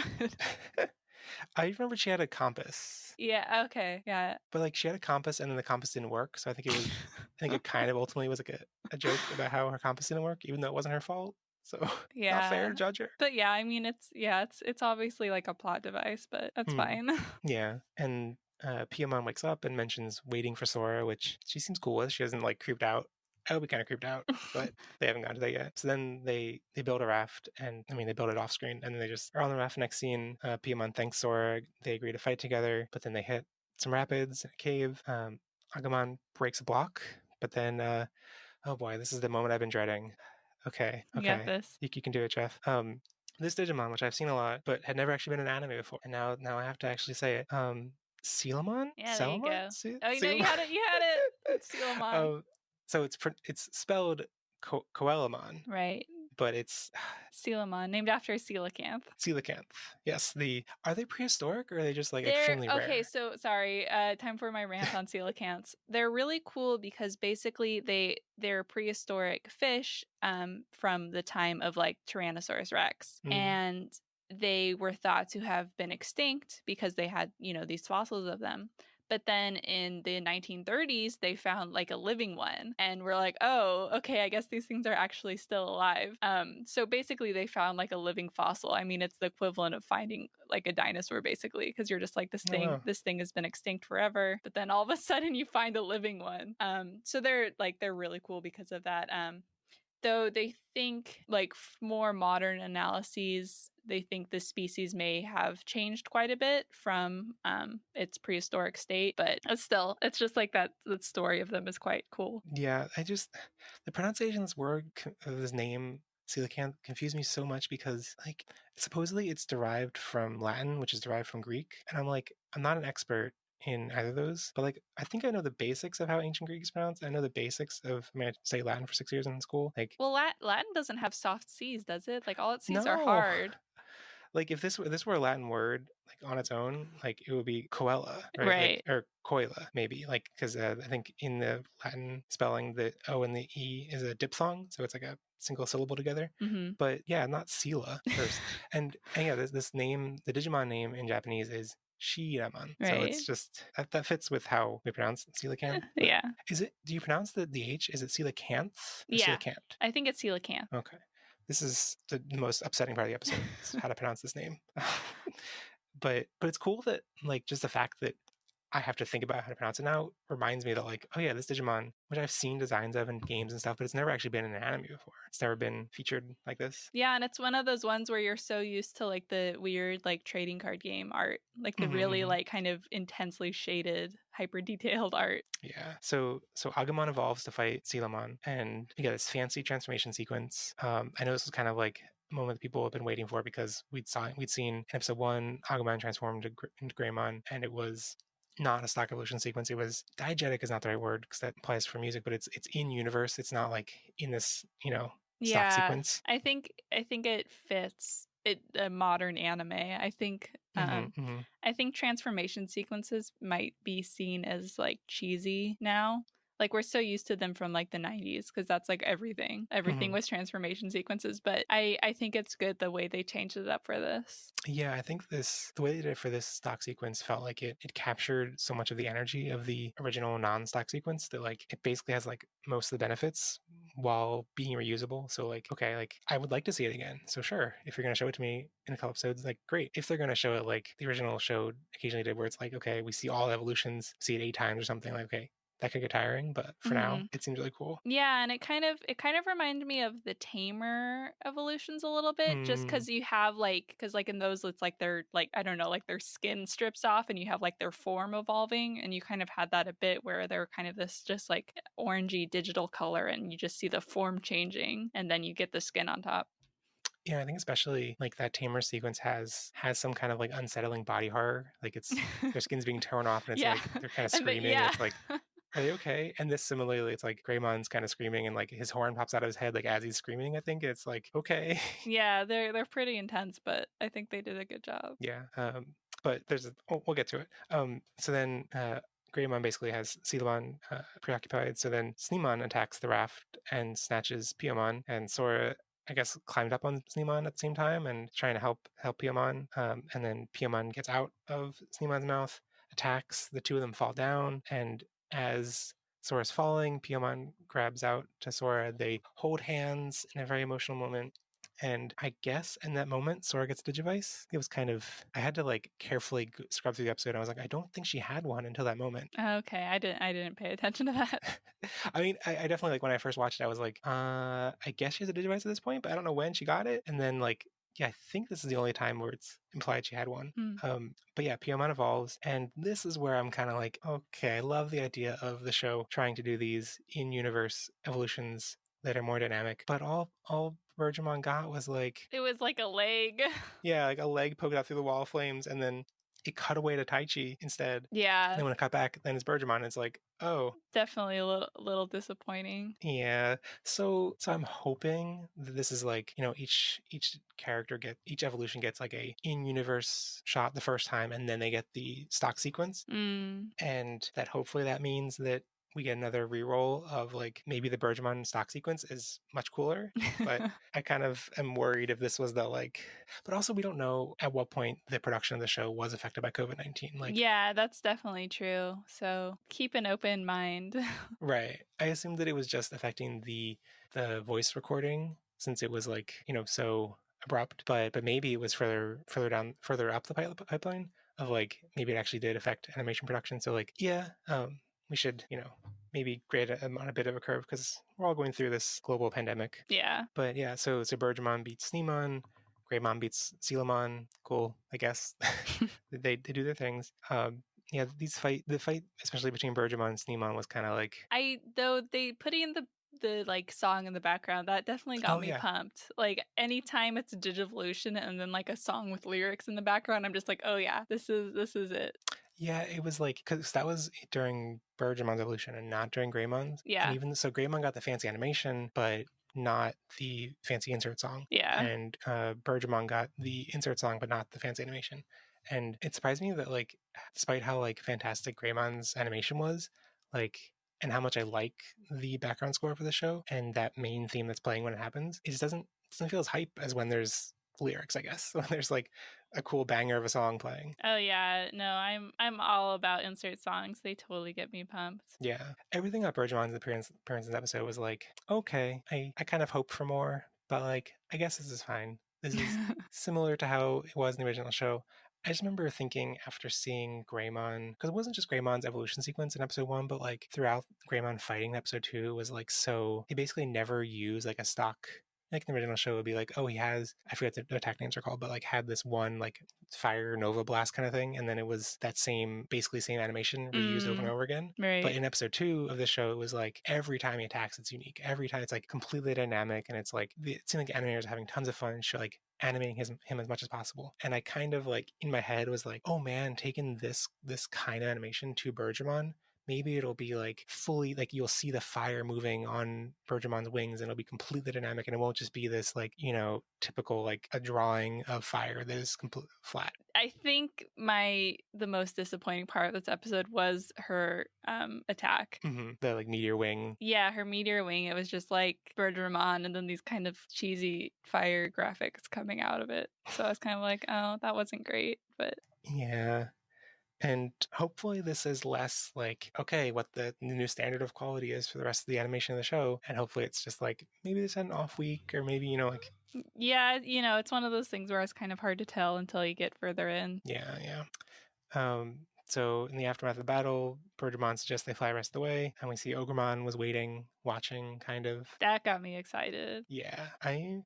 Speaker 1: I remember she had a compass.
Speaker 2: Yeah, okay. Yeah.
Speaker 1: But like she had a compass and then the compass didn't work. So I think it kind of ultimately was like a joke about how her compass didn't work, even though it wasn't her fault. So
Speaker 2: yeah,
Speaker 1: not fair to judge her.
Speaker 2: But yeah, I mean it's obviously like a plot device, but that's fine.
Speaker 1: Yeah. And Piamon wakes up and mentions waiting for Sora, which she seems cool with. She hasn't like creeped out. I would be kind of creeped out, but they haven't gotten to that yet. So then they build a raft, and I mean they build it off screen, and then they just are on the raft. Next scene, Piamon thanks Sora. They agree to fight together, but then they hit some rapids, a cave. Agumon breaks a block, but then oh boy, this is the moment I've been dreading. Okay,
Speaker 2: You got this.
Speaker 1: You can do it, Jeff. This Digimon, which I've seen a lot, but had never actually been in an anime before, and now I have to actually say it. Sealamon?
Speaker 2: Yeah, there you go. Oh, you know,
Speaker 1: Sealamon?
Speaker 2: you had it. Sealamon.
Speaker 1: So it's spelled Coelamon.
Speaker 2: Right.
Speaker 1: But it's
Speaker 2: Sealamon, named after a coelacanth.
Speaker 1: Coelacanth. Yes. Are they prehistoric or are they just like extremely rare?
Speaker 2: Okay, so sorry. Time for my rant on coelacanths. They're really cool because basically they're prehistoric fish from the time of like Tyrannosaurus Rex. And they were thought to have been extinct because they had, these fossils of them. But then in the 1930s, they found like a living one. And we're like, oh, okay, I guess these things are actually still alive. So basically, they found like a living fossil. I mean, it's the equivalent of finding like a dinosaur, basically, because you're just like, this thing has been extinct forever. But then all of a sudden, you find a living one. So they're really cool because of that. Though they think, like more modern analyses, they think the species may have changed quite a bit from its prehistoric state, but it's just like that story of them is quite cool.
Speaker 1: Yeah, the pronunciation of this name, coelacanth, confused me so much because like supposedly it's derived from Latin, which is derived from Greek, and I'm like, I'm not an expert in either of those, but like I think I know the basics of how ancient Greek is pronounced. I know the basics of, I say Latin for 6 years in school. Like,
Speaker 2: well, Latin doesn't have soft C's, does it? Like all its C's are hard.
Speaker 1: Like if this were a Latin word, like on its own, like it would be coela,
Speaker 2: right?
Speaker 1: Like, or coela, maybe, like because I think in the Latin spelling, the O and the E is a diphthong, so it's like a single syllable together. But yeah, not Sela first. and yeah, this name, the Digimon name in Japanese is Shiramon. Right. So it's just that fits with how we pronounce coelacanth.
Speaker 2: Yeah.
Speaker 1: Do you pronounce the H? Is it coelacanth?
Speaker 2: Yeah.
Speaker 1: Coelacanth?
Speaker 2: I think it's coelacanth.
Speaker 1: Okay. This is the most upsetting part of the episode, is how to pronounce this name. But it's cool that like just the fact that I have to think about how to pronounce it now reminds me that like, oh yeah, this Digimon, which I've seen designs of in games and stuff, but it's never actually been in an anime before. It's never been featured like this.
Speaker 2: Yeah, and it's one of those ones where you're so used to like the weird like trading card game art, like the really like kind of intensely shaded, hyper detailed art.
Speaker 1: Yeah. So Agumon evolves to fight Sealamon, and we get this fancy transformation sequence. I know this was kind of like a moment that people have been waiting for because we'd seen in episode 1 Agumon transformed into Greymon, and it was not a stock evolution sequence. It was diegetic is not the right word because that applies for music, but it's in universe. It's not like in this stock sequence.
Speaker 2: I think it fits a modern anime. I think I think transformation sequences might be seen as like cheesy now. Like we're so used to them from like the 90s because that's like everything. Everything was transformation sequences, but I think it's good the way they changed it up for this.
Speaker 1: Yeah, I think the way they did it for this stock sequence felt like it captured so much of the energy of the original non-stock sequence that like it basically has like most of the benefits while being reusable. So like, okay, like I would like to see it again. So sure, if you're gonna show it to me in a couple episodes, like great. If they're gonna show it like the original show occasionally did, where it's like, okay, we see all evolutions, see it 8 times or something, like okay, that could get tiring, but for now it seems really cool.
Speaker 2: Yeah, and it kind of reminded me of the tamer evolutions a little bit, just because you have because like in those it's like they're like, I don't know, like their skin strips off and you have like their form evolving, and you kind of had that a bit where they're kind of this just like orangey digital color and you just see the form changing and then you get the skin on top.
Speaker 1: Yeah, I think especially like that tamer sequence has some kind of like unsettling body horror. Like it's their skin's being torn off and it's
Speaker 2: Yeah.
Speaker 1: like they're kind of
Speaker 2: And
Speaker 1: screaming.
Speaker 2: yeah.
Speaker 1: It's like, are they okay? And this similarly, it's like Greymon's kind of screaming and like his horn pops out of his head like as he's screaming. I think it's like okay.
Speaker 2: Yeah, they're pretty intense, but I think they did a good job.
Speaker 1: Yeah. But we'll get to it. So then Greymon basically has Seelamon preoccupied. So then Sneemon attacks the raft and snatches Piamon, and Sora, I guess, climbed up on Sneemon at the same time and trying to help Piamon. And then Piamon gets out of Sneemon's mouth, attacks. The two of them fall down, and as Sora's falling, Piamon grabs out to Sora. They hold hands in a very emotional moment. And I guess in that moment, Sora gets Digivice. It was kind of, I had to like carefully scrub through the episode. I was like, I don't think she had one until that moment.
Speaker 2: Okay, I didn't pay attention to that.
Speaker 1: I mean, I definitely like when I first watched it, I was like, I guess she has a Digivice at this point, but I don't know when she got it. And then like, yeah, I think this is the only time where it's implied she had one. But yeah, Piamon evolves, and this is where I'm kind of like, okay, I love the idea of the show trying to do these in-universe evolutions that are more dynamic, but all Birdramon got was like,
Speaker 2: it was like a leg.
Speaker 1: Yeah, like a leg poked out through the wall of flames, and then it cut away to Taichi instead.
Speaker 2: Yeah.
Speaker 1: And then when it cut back, then it's Birdramon. It's like, oh,
Speaker 2: definitely a little disappointing.
Speaker 1: Yeah. So I'm hoping that this is like, each each evolution gets like a in-universe shot the first time, and then they get the stock sequence. And that hopefully that means that we get another reroll of like maybe the Birdramon stock sequence is much cooler. But I kind of am worried if this was the like, but also we don't know at what point the production of the show was affected by COVID-19. Like,
Speaker 2: yeah, that's definitely true. So keep an open mind.
Speaker 1: Right. I assumed that it was just affecting the voice recording since it was like, so abrupt, but maybe it was further up the pipeline of like maybe it actually did affect animation production. So like, yeah, we should, maybe grade it on a bit of a curve because we're all going through this global pandemic.
Speaker 2: Yeah.
Speaker 1: But yeah, so Birdramon beats Sneemon, Greymon beats Seelamon. Cool, I guess. they do their things. Yeah, the fight, especially between Birdramon and Sneemon, was kind of like,
Speaker 2: though they put in the like song in the background, that definitely got me pumped. Like anytime it's a Digivolution and then like a song with lyrics in the background, I'm just like, oh yeah, this is it.
Speaker 1: Yeah, it was like, because that was during Birdramon's evolution and not during Greymon's.
Speaker 2: Yeah.
Speaker 1: And even so, Greymon got the fancy animation, but not the fancy insert song.
Speaker 2: Yeah.
Speaker 1: And Birdramon got the insert song, but not the fancy animation. And it surprised me that like, despite how like fantastic Greymon's animation was, like, and how much I like the background score for the show and that main theme that's playing when it happens, it just doesn't feel as hype as when there's lyrics, I guess. When there's like a cool banger of a song playing.
Speaker 2: Oh yeah, no, I'm all about insert songs. They totally get me pumped.
Speaker 1: Yeah, everything about Birdramon's appearance in this episode was like, okay, I kind of hoped for more, but like, I guess this is fine. This is similar to how it was in the original show. I just remember thinking after seeing Greymon, because it wasn't just Greymon's evolution sequence in episode 1, but like throughout Greymon fighting in episode 2 was like, so he basically never used like a stock. Like in the original show, it would be like, oh, he has, I forget what the attack names are called, but like had this one like fire Nova Blast kind of thing. And then it was that basically same animation reused over and over again.
Speaker 2: Right.
Speaker 1: But in episode 2 of the show, it was like every time he attacks, it's unique. Every time it's like completely dynamic. And it's like, it seemed like animators are having tons of fun, like animating him as much as possible. And I kind of like in my head was like, oh man, taking this kind of animation to Birdramon maybe it'll be like fully, like you'll see the fire moving on Birdramon's wings and it'll be completely dynamic and it won't just be this like, typical like a drawing of fire that is completely flat.
Speaker 2: I think the most disappointing part of this episode was her attack.
Speaker 1: The like meteor wing.
Speaker 2: Yeah, her meteor wing. It was just like Birdramon and then these kind of cheesy fire graphics coming out of it. So I was kind of like, oh, that wasn't great. But
Speaker 1: yeah. And hopefully this is less like, okay, what the new standard of quality is for the rest of the animation of the show. And hopefully it's just like, maybe this had an off week or maybe, like...
Speaker 2: Yeah, it's one of those things where it's kind of hard to tell until you get further in.
Speaker 1: Yeah. So in the aftermath of the battle, Birdramon suggests they fly the rest of the way. And we see Ogremon was waiting, watching, kind of.
Speaker 2: That got me excited.
Speaker 1: Yeah, I'm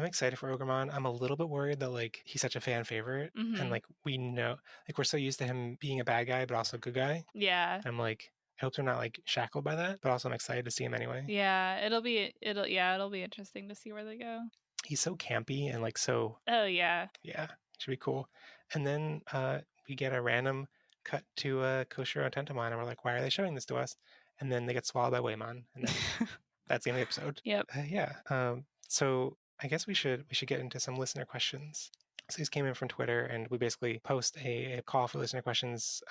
Speaker 1: excited for Ogremon. I'm a little bit worried that like he's such a fan favorite, and like we know, like we're so used to him being a bad guy but also a good guy.
Speaker 2: Yeah.
Speaker 1: I'm like, I hope they're not like shackled by that, but also I'm excited to see him anyway.
Speaker 2: Yeah, it'll be interesting to see where they go.
Speaker 1: He's so campy and like so.
Speaker 2: Oh yeah.
Speaker 1: Yeah, should be cool. And then we get a random cut to Koshiro and Tentomon, and we're like, why are they showing this to us? And then they get swallowed by Waymon, and then that's the end of the episode.
Speaker 2: Yep.
Speaker 1: So I guess we should get into some listener questions. So these came in from Twitter, and we basically post a call for listener questions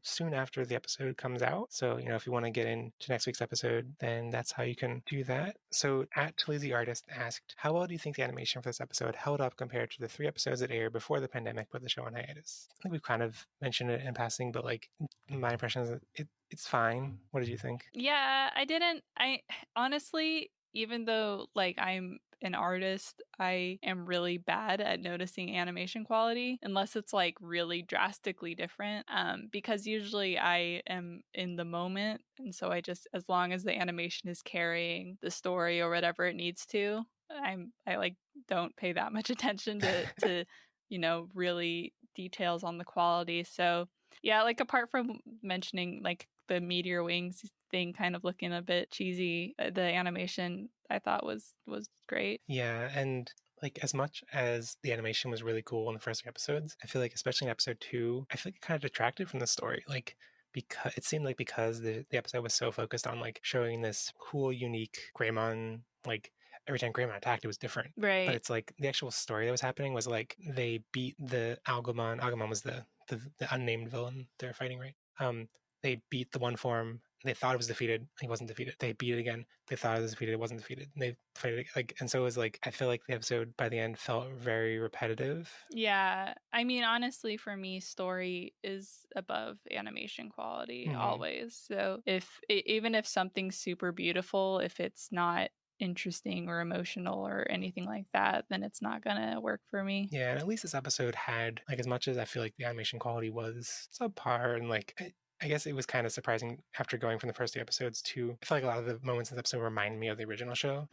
Speaker 1: soon after the episode comes out. So, if you want to get into next week's episode, then that's how you can do that. So at Chilizy Artist asked, how well do you think the animation for this episode held up compared to the 3 episodes that aired before the pandemic put the show on hiatus? I think we've kind of mentioned it in passing, but like my impression is that it's fine. What did you think?
Speaker 2: Yeah, I honestly, even though like I'm an artist, I am really bad at noticing animation quality unless it's like really drastically different. Because usually I am in the moment, and so I just, as long as the animation is carrying the story or whatever it needs to, I like don't pay that much attention to really details on the quality. So yeah, like apart from mentioning like the meteor wings thing kind of looking a bit cheesy, the animation I thought was great.
Speaker 1: Yeah, and like as much as the animation was really cool in the first 3 episodes, I feel like especially in episode 2, I feel like it kind of detracted from the story. Like because it seemed like because the episode was so focused on like showing this cool, unique Greymon, like every time Greymon attacked, it was different.
Speaker 2: Right.
Speaker 1: But it's like the actual story that was happening was like they beat the Agumon. Agumon was the unnamed villain they're fighting, right? They beat the one form. They thought it was defeated. He wasn't defeated. They beat it again. They thought it was defeated. It wasn't defeated. And they fight it like, and so it was like, I feel like the episode by the end felt very repetitive.
Speaker 2: Yeah, I mean, honestly, for me, story is above animation quality always. So even if something's super beautiful, if it's not interesting or emotional or anything like that, then it's not gonna work for me.
Speaker 1: Yeah, and at least this episode had like, as much as I feel like the animation quality was subpar and like I guess it was kind of surprising after going from the first 2 episodes to, I feel like a lot of the moments in this episode remind me of the original show,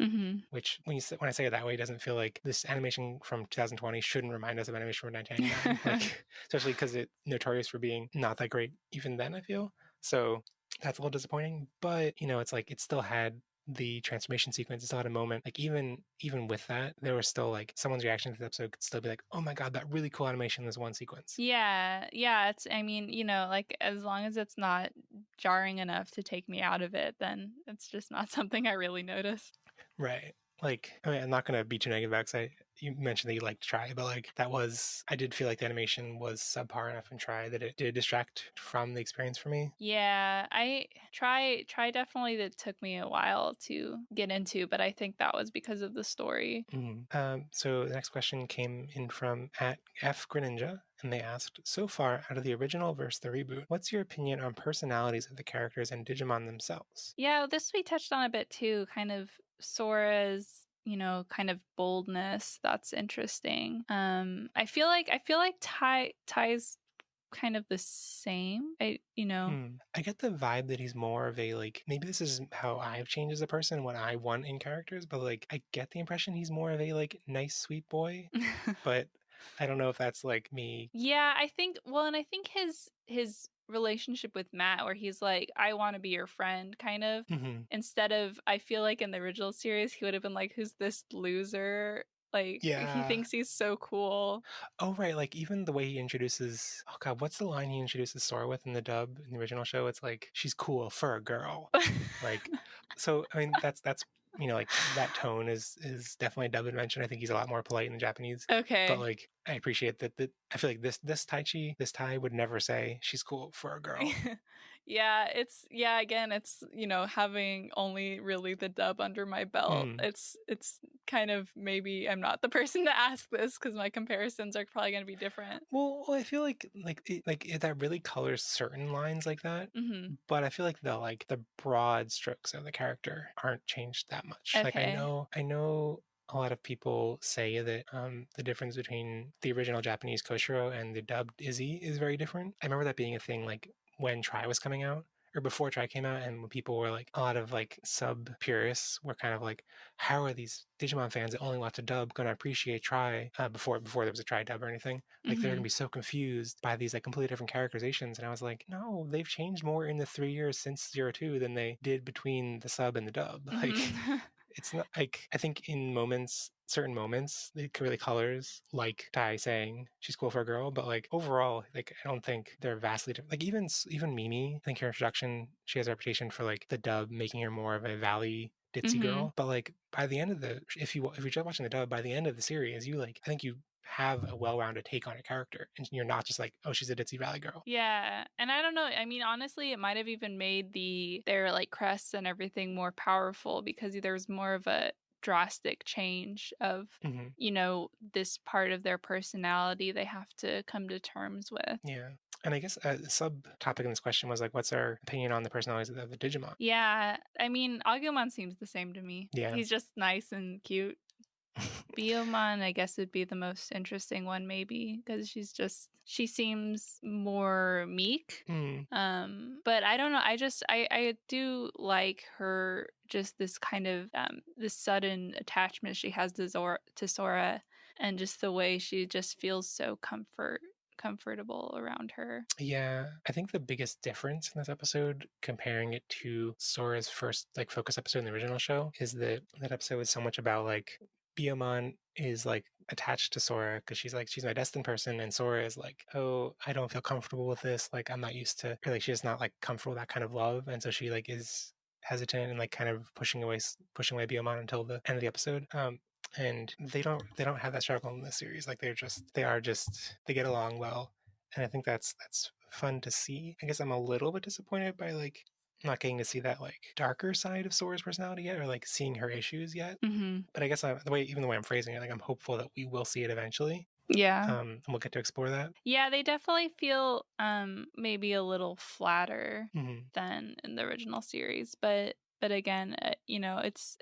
Speaker 1: which when I say it that way, it doesn't feel like this animation from 2020 shouldn't remind us of animation from 1999, like, especially because it's notorious for being not that great even then, I feel. So that's a little disappointing, but it's like it still had the transformation sequence. It still had a moment. Like even with that, there was still like someone's reaction to the episode could still be like, oh my god, that really cool animation in this one sequence.
Speaker 2: Yeah. It's, I mean, like as long as it's not jarring enough to take me out of it, then it's just not something I really notice.
Speaker 1: Right. Like, I mean, I'm not going to be too negative about it because you mentioned that you liked Try, but like I did feel like the animation was subpar enough in Try that it did distract from the experience for me.
Speaker 2: Yeah, I try definitely that took me a while to get into, but I think that was because of the story.
Speaker 1: So the next question came in from @FGreninja, and they asked, so far out of the original versus the reboot, what's your opinion on personalities of the characters and Digimon themselves?
Speaker 2: Yeah, this we touched on a bit too, kind of Sora's kind of boldness. That's interesting. I feel like Ty's kind of the same. I
Speaker 1: get the vibe that he's more of a like, maybe this is how I've changed as a person, what I want in characters, but like I get the impression he's more of a like nice sweet boy. But I don't know if that's like me.
Speaker 2: Yeah, I think his relationship with Matt, where he's like, I want to be your friend, kind of, instead of, I feel like in the original series he would have been like, who's this loser, Like, he
Speaker 1: Yeah.
Speaker 2: thinks he's so cool.
Speaker 1: Oh, right. Like, even the way he introduces, oh God, what's the line he introduces Sora with in the dub in the original show? It's like, she's cool for a girl. Like, so, I mean, that's, like that tone is definitely a dub invention. I think he's a lot more polite in the Japanese. But
Speaker 2: Okay.
Speaker 1: like, I appreciate that. I feel like this Tai would never say she's cool for a girl.
Speaker 2: Yeah, again, it's, having only really the dub under my belt.
Speaker 1: Mm.
Speaker 2: It's kind of, maybe I'm not the person to ask this because my comparisons are probably going to be different.
Speaker 1: Well, I feel like that really colors certain lines like that.
Speaker 2: Mm-hmm.
Speaker 1: But I feel like the broad strokes of the character aren't changed that much. Like,
Speaker 2: Okay.
Speaker 1: I know a lot of people say that the difference between the original Japanese Koshiro and the dubbed Izzy is very different. I remember that being a thing like when Try was coming out, or before Try came out, and when people were like, a lot of like sub purists were kind of like, how are these Digimon fans that only watch a dub going to appreciate Try before there was a Try dub or anything? Like, they're
Speaker 2: Mm-hmm.
Speaker 1: gonna be so confused by these like completely different characterizations. And I was like, no, they've changed more in the 3 years since 02 than they did between the sub and the dub. Like,
Speaker 2: Mm-hmm.
Speaker 1: it's not like, I think in certain moments, it really colors like Tai saying she's cool for a girl, but like overall, like I don't think they're vastly different. Like even Mimi, I think her introduction, she has a reputation for like the dub making her more of a valley ditzy
Speaker 2: Mhm.
Speaker 1: girl. But like by the end of if you're just watching the dub, by the end of the series, I think you have a well-rounded take on a character, and you're not just like, oh, she's a ditzy valley girl.
Speaker 2: Yeah, and I don't know. I mean, honestly, it might have even made their like crests and everything more powerful because there's more of a drastic change of
Speaker 1: Mm-hmm.
Speaker 2: this part of their personality they have to come to terms with.
Speaker 1: Yeah. And I guess a subtopic in this question was like, what's our opinion on the personalities of the Digimon?
Speaker 2: Yeah, I mean, Agumon seems the same to me.
Speaker 1: Yeah.
Speaker 2: He's just nice and cute. Biyomon, I guess, would be the most interesting one, maybe, because she seems more meek. But I don't know. I do like her, just this kind of this sudden attachment she has to Sora, and just the way she just feels so comfortable around her.
Speaker 1: Yeah, I think the biggest difference in this episode, comparing it to Sora's first like focus episode in the original show, is that episode was so much about like Biyomon is like attached to Sora because she's my destined person, and Sora is like, oh, I don't feel comfortable with this. Like, I'm not used to, or like she's not like comfortable with that kind of love, and so she like is hesitant and like kind of pushing away Biyomon until the end of the episode. And they don't have that struggle in this series. Like, they get along well, and I think that's fun to see. I guess I'm a little bit disappointed by like not getting to see that like darker side of Sora's personality yet, or like seeing her issues yet.
Speaker 2: Mm-hmm.
Speaker 1: But I guess the way I'm phrasing it, like I'm hopeful that we will see it eventually.
Speaker 2: Yeah.
Speaker 1: And we'll get to explore that.
Speaker 2: Yeah, they definitely feel maybe a little flatter than in the original series, but again, it's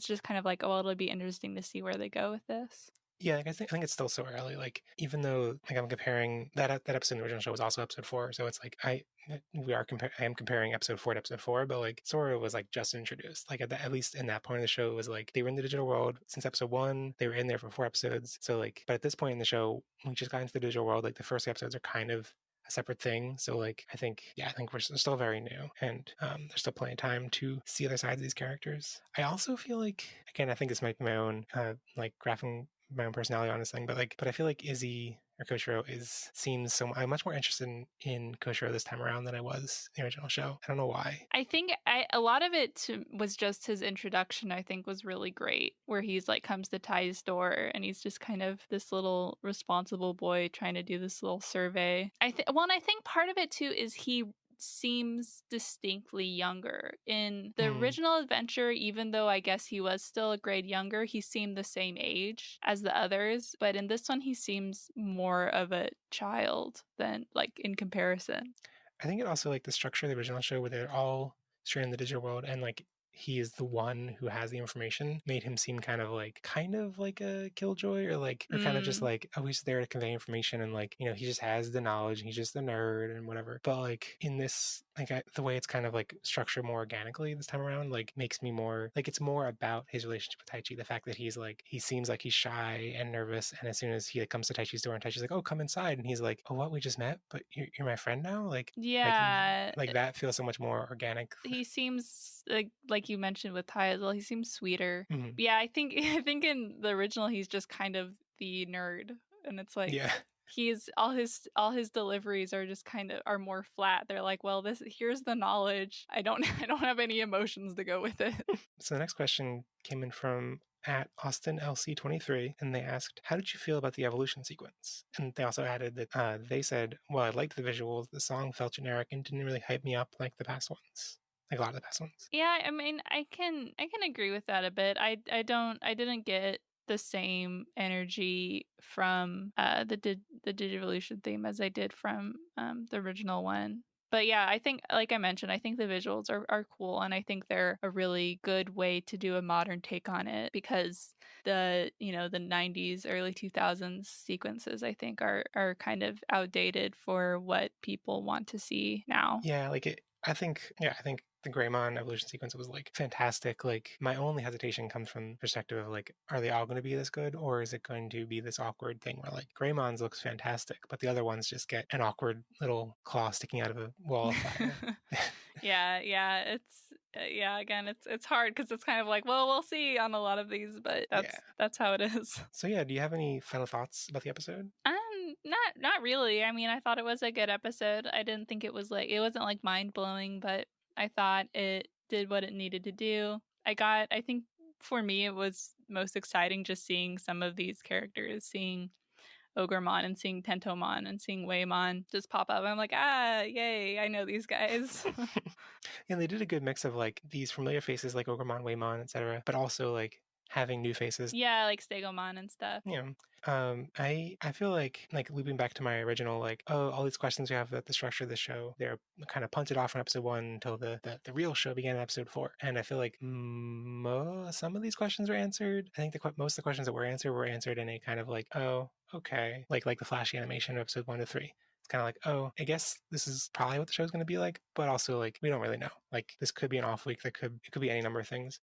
Speaker 2: just kind of like, oh, it'll be interesting to see where they go with this.
Speaker 1: Yeah, like I think it's still so early. Like, even though like I'm comparing that episode in the original show was also episode 4, so it's like I am comparing episode 4 to episode 4, but like Sora was like just introduced. Like at least in that point of the show, it was like they were in the digital world since episode 1. They were in there for 4 episodes. So like, but at this point in the show, we just got into the digital world. Like the first episodes are kind of a separate thing. So like, I think we're still very new, and there's still plenty of time to see other sides of these characters. I also feel like, again, I think this might be my own like graphing my own personality on this thing, but I feel like Izzy or Koshiro seems so. I'm much more interested in Koshiro this time around than I was in the original show. I don't know why.
Speaker 2: I think a lot of it was just his introduction. I think was really great, where he's like comes to Tai's door and he's just kind of this little responsible boy trying to do this little survey. I think part of it too is he seems distinctly younger. In the original adventure, even though I guess he was still a grade younger, he seemed the same age as the others. But in this one, he seems more of a child than, like, in comparison.
Speaker 1: I think it also, like, the structure of the original show where they're all straight in the digital world and like he is the one who has the information, made him seem kind of like a killjoy, or kind of just like, oh, he's there to convey information, and like, he just has the knowledge and he's just a nerd and whatever. But like in this, like the way it's kind of like structured more organically this time around, like makes me more like, it's more about his relationship with Taichi. The fact that he seems like he's shy and nervous, and as soon as he like, comes to Taichi's door and Taichi's like, oh, come inside, and he's like, oh, what, we just met, but you're my friend now? Like,
Speaker 2: yeah,
Speaker 1: like that feels so much more organic.
Speaker 2: He seems like like you mentioned with Ty as well, he seems sweeter.
Speaker 1: Mm-hmm.
Speaker 2: Yeah, I think in the original he's just kind of the nerd, and it's like he's all his deliveries are just kind of are more flat. They're like, well, here's the knowledge. I don't have any emotions to go with it.
Speaker 1: So the next question came in from at Austin LC23, and they asked, how did you feel about the evolution sequence? And they also added that they said, well, I liked the visuals, the song felt generic and didn't really hype me up like the past ones. Like a lot of the past ones.
Speaker 2: Yeah, I mean, I can agree with that a bit. I didn't get the same energy from the Digivolution theme as I did from the original one. But yeah, I think, like I mentioned, I think the visuals are cool, and I think they're a really good way to do a modern take on it, because the 90s, early 2000s sequences, I think, are kind of outdated for what people want to see now.
Speaker 1: Yeah, I think the Greymon evolution sequence was like fantastic. Like my only hesitation comes from the perspective of like, are they all going to be this good, or is it going to be this awkward thing where like Greymon's looks fantastic, but the other ones just get an awkward little claw sticking out of a wall of fire.
Speaker 2: yeah, it's again, it's hard because it's kind of like, well, we'll see on a lot of these, but that's how it is.
Speaker 1: So yeah, do you have any final thoughts about the episode?
Speaker 2: Not really. I mean, I thought it was a good episode. I didn't think it wasn't like mind blowing, but I thought it did what it needed to do. I think for me it was most exciting just seeing some of these characters, seeing Ogremon and seeing Tentomon and seeing Waymon just pop up. I'm like, yay, I know these guys.
Speaker 1: Yeah, they did a good mix of like these familiar faces like Ogremon, Waymon, etc., but also like having new faces.
Speaker 2: Yeah, like Stegomon and stuff.
Speaker 1: Yeah. I feel like looping back to my original, like, oh, all these questions we have about the structure of the show, they're kind of punted off in episode 1 until the real show began in episode 4. And I feel like some of these questions were answered. I think most of the questions that were answered in a kind of like, oh, okay, like the flashy animation of episode 1 to 3. It's kind of like, oh, I guess this is probably what the show's going to be like, but also like we don't really know. Like this could be an off week. It could be any number of things.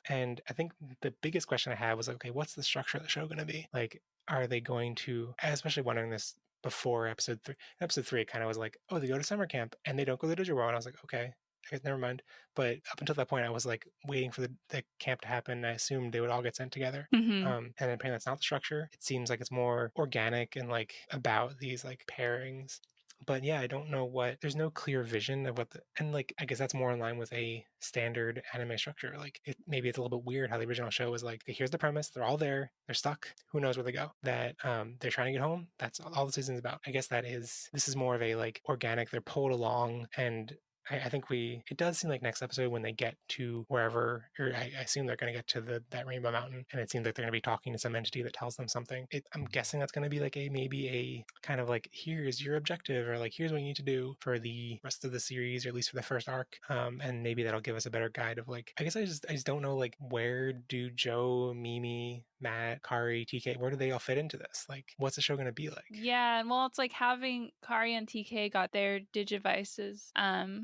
Speaker 1: And I think the biggest question I had was like, okay, what's the structure of the show going to be? Like, are they going to? I especially wondering this before episode 3. Episode 3, it kind of was like, oh, they go to summer camp and they don't go to the Digiworld. And I was like, okay, I guess never mind. But up until that point, I was like waiting for the camp to happen. I assumed they would all get sent together. And apparently that's not the structure. It seems like it's more organic and like about these like pairings. But yeah, I don't know there's no clear vision of and like, I guess that's more in line with a standard anime structure. Like maybe it's a little bit weird how the original show was like, okay, here's the premise. They're all there. They're stuck. Who knows where they go? That they're trying to get home. That's all the season's about. I guess this is more of a like organic, they're pulled along, and I think it does seem like next episode when they get to wherever, or I assume they're going to get to that Rainbow Mountain, and it seems like they're going to be talking to some entity that tells them something. I'm guessing that's going to be like maybe a kind of like, here's your objective, or like, here's what you need to do for the rest of the series, or at least for the first arc. And maybe that'll give us a better guide of like, I guess I just don't know, like, where do Joe, Mimi, Matt, Kari, TK, where do they all fit into this? Like, what's the show going to be like?
Speaker 2: Yeah, well, it's like having Kari and TK got their Digivices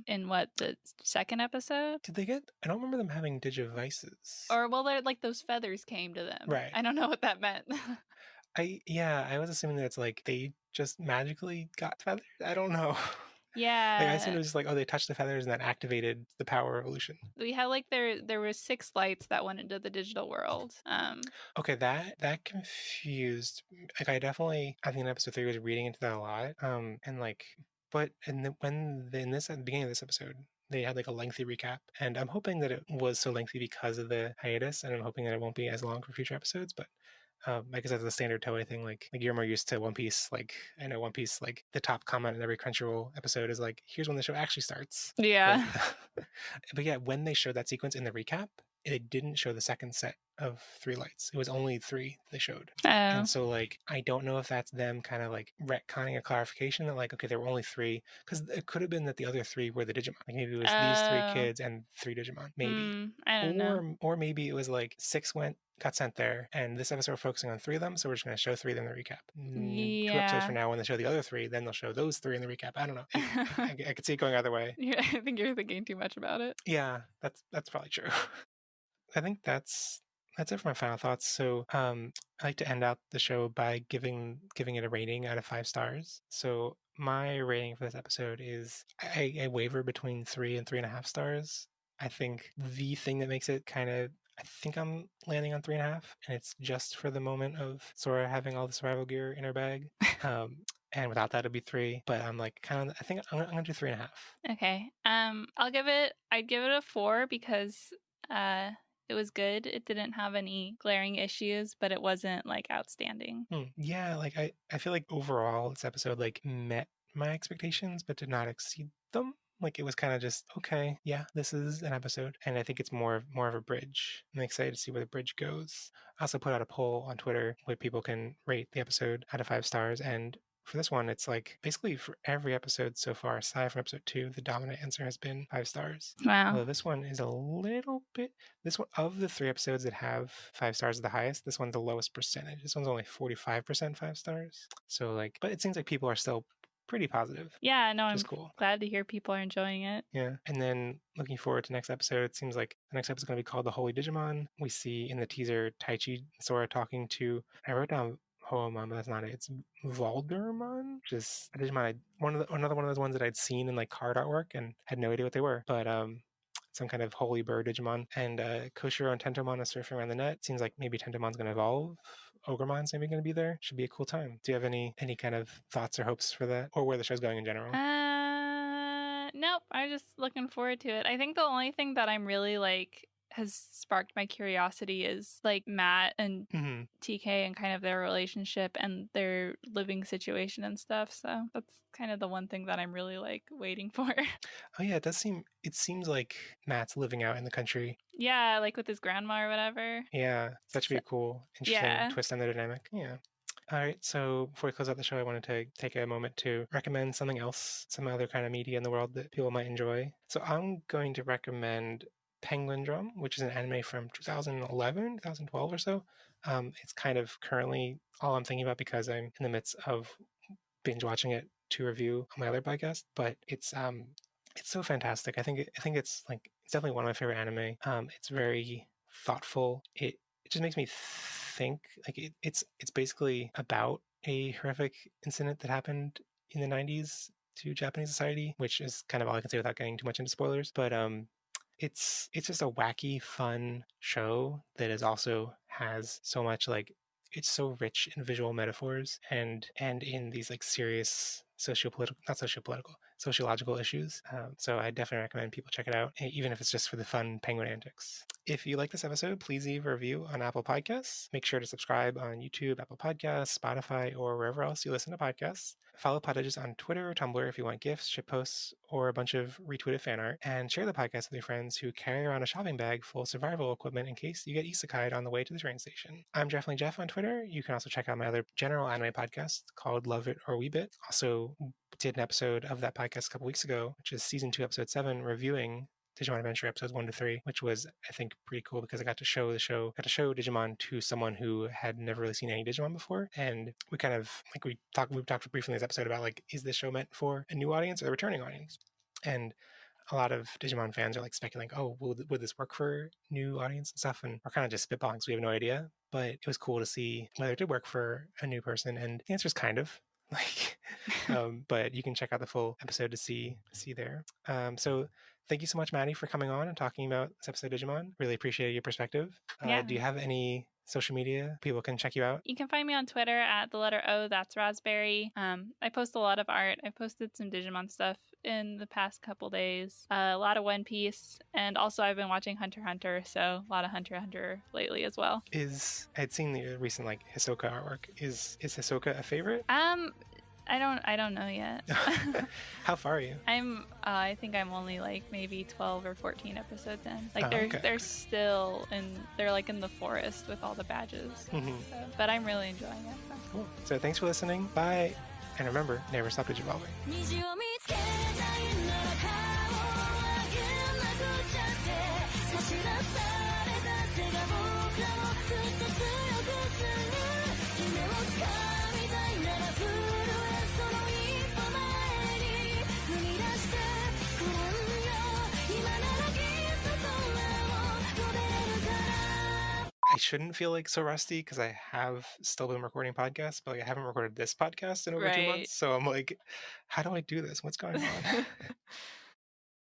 Speaker 2: in what, the second episode?
Speaker 1: Did they get? I don't remember them having Digivices.
Speaker 2: Or, well, they're like those feathers came to them.
Speaker 1: Right.
Speaker 2: I don't know what that meant.
Speaker 1: I was assuming that it's like they just magically got feathers. I don't know.
Speaker 2: Yeah.
Speaker 1: Like I assumed it was just like, oh, they touched the feathers and that activated the power of evolution.
Speaker 2: We had like there were 6 lights that went into the digital world.
Speaker 1: Okay, that confused. Like I think in episode 3 was reading into that a lot. And like, but at the beginning of this episode, they had like a lengthy recap, and I'm hoping that it was so lengthy because of the hiatus, and I'm hoping that it won't be as long for future episodes. But I guess that's the standard Toei thing. Like you're more used to One Piece. Like I know One Piece, like the top comment in every Crunchyroll episode is like, here's when the show actually starts.
Speaker 2: Yeah.
Speaker 1: But yeah, when they showed that sequence in the recap, it didn't show the second set of 3 lights. It was only 3 they showed.
Speaker 2: Oh.
Speaker 1: And so like, I don't know if that's them kind of like retconning a clarification that like, okay, there were only 3, because it could have been that the other 3 were the Digimon. Like maybe it was these 3 kids and 3 Digimon. Maybe.
Speaker 2: I don't know.
Speaker 1: Or maybe it was like 6 got sent there, and this episode we're focusing on 3 of them, so we're just going to show 3 of them in the recap.
Speaker 2: Yeah.
Speaker 1: 2 episodes from now, when they show the other 3, then they'll show those 3 in the recap. I don't know. I could see it going either way.
Speaker 2: I think you're thinking too much about it.
Speaker 1: Yeah, that's probably true. I think that's it for my final thoughts. So I like to end out the show by giving it a rating out of 5 stars. So my rating for this episode is I waver between 3 and 3.5 stars. I think the thing that makes it kind of, I think I'm landing on 3.5, and it's just for the moment of Sora having all the survival gear in her bag. And without that, it'd be 3. But I'm like kind of, I think I'm gonna do 3.5.
Speaker 2: Okay. I'd give it a 4 because it was good. It didn't have any glaring issues, but it wasn't like outstanding.
Speaker 1: Yeah, like I feel like overall this episode like met my expectations, but did not exceed them. Like it was kind of just okay, yeah, this is an episode, and I think it's more of a bridge. I'm excited to see where the bridge goes. I also put out a poll on Twitter where people can rate the episode out of 5 stars, and for this one, it's like basically for every episode so far, aside from episode 2, the dominant answer has been 5 stars.
Speaker 2: Wow.
Speaker 1: Although this one is a little bit. This one of the 3 episodes that have 5 stars the highest, this one's the lowest percentage. This one's only 45% 5 stars. So like, but it seems like people are still pretty positive.
Speaker 2: Yeah, no, I'm
Speaker 1: cool.
Speaker 2: Glad to hear people are enjoying it.
Speaker 1: Yeah, and then looking forward to next episode. It seems like the next episode is going to be called The Holy Digimon. We see in the teaser Taichi and Sora talking to. I wrote down Hoemon, but that's not it. It's Birdramon, which is a Digimon. Another one of those ones that I'd seen in like card artwork and had no idea what they were. But some kind of holy bird Digimon. And Koshiro and Tentomon are surfing around the net. Seems like maybe Tentomon's going to evolve. Ogremon's maybe going to be there. Should be a cool time. Do you have any kind of thoughts or hopes for that, or where the show's going in general?
Speaker 2: Nope. I'm just looking forward to it. I think the only thing that I'm really like has sparked my curiosity is like Matt and TK and kind of their relationship and their living situation and stuff. So that's kind of the one thing that I'm really like waiting for.
Speaker 1: Oh yeah, it seems like Matt's living out in the country.
Speaker 2: Yeah, like with his grandma or whatever.
Speaker 1: Yeah, that should be a cool, interesting twist on the dynamic. Yeah. All right, so before we close out the show, I wanted to take a moment to recommend something else, some other kind of media in the world that people might enjoy. So I'm going to recommend Penguin Drum, which is an anime from 2011, 2012 or so. It's kind of currently all I'm thinking about because I'm in the midst of binge watching it to review on my other podcast. But it's so fantastic. I think it's like it's definitely one of my favorite anime. It's very thoughtful. It just makes me think like it's basically about a horrific incident that happened in the 90s to Japanese society, which is kind of all I can say without getting too much into spoilers. But it's just a wacky, fun show that is also has so much like it's so rich in visual metaphors and in these like serious sociological issues. So I definitely recommend people check it out, even if it's just for the fun penguin antics. If you like this episode, please leave a review on Apple Podcasts. Make sure to subscribe on YouTube, Apple Podcasts, Spotify, or wherever else you listen to podcasts. Follow Podages on Twitter or Tumblr if you want gifts, ship posts, or a bunch of retweeted fan art. And share the podcast with your friends who carry around a shopping bag full of survival equipment in case you get isekai'd on the way to the train station. I'm Definitely Jeff on Twitter. You can also check out my other general anime podcast called Love It or Weeb It. Also did an episode of that podcast a couple weeks ago, which is season 2, episode 7, reviewing Digimon Adventure episodes 1 to 3, which was, I think, pretty cool because I got to show Digimon to someone who had never really seen any Digimon before. And we kind of, like, we talked briefly in this episode about, like, is this show meant for a new audience or a returning audience? And a lot of Digimon fans are, like, speculating, oh, would this work for new audience and stuff? And we're kind of just spitballing, so we have no idea. But it was cool to see whether it did work for a new person. And the answer is kind of. Like, but you can check out the full episode to see there. So thank you so much, Maddie, for coming on and talking about this episode of Digimon. Really appreciate your perspective. Do you have any social media people can check you out?
Speaker 2: You can find me on Twitter at the letter O, that's Raspberry. I post a lot of art. I posted some Digimon stuff in the past couple days. A lot of One Piece, and also I've been watching Hunter x Hunter, so a lot of Hunter x Hunter lately as well.
Speaker 1: I'd seen the recent like Hisoka artwork. Is Hisoka a favorite?
Speaker 2: I don't know yet.
Speaker 1: How far are you?
Speaker 2: I think I'm only like maybe 12 or 14 episodes in. Like they're still they're like in the forest with all the badges. Mm-hmm. So, but I'm really enjoying it. So.
Speaker 1: Cool. So thanks for listening. Bye. And remember, never stop digivolving. I shouldn't feel like so rusty because I have still been recording podcasts, but like I haven't recorded this podcast in over 2 months. So I'm like, how do I do this? What's going on?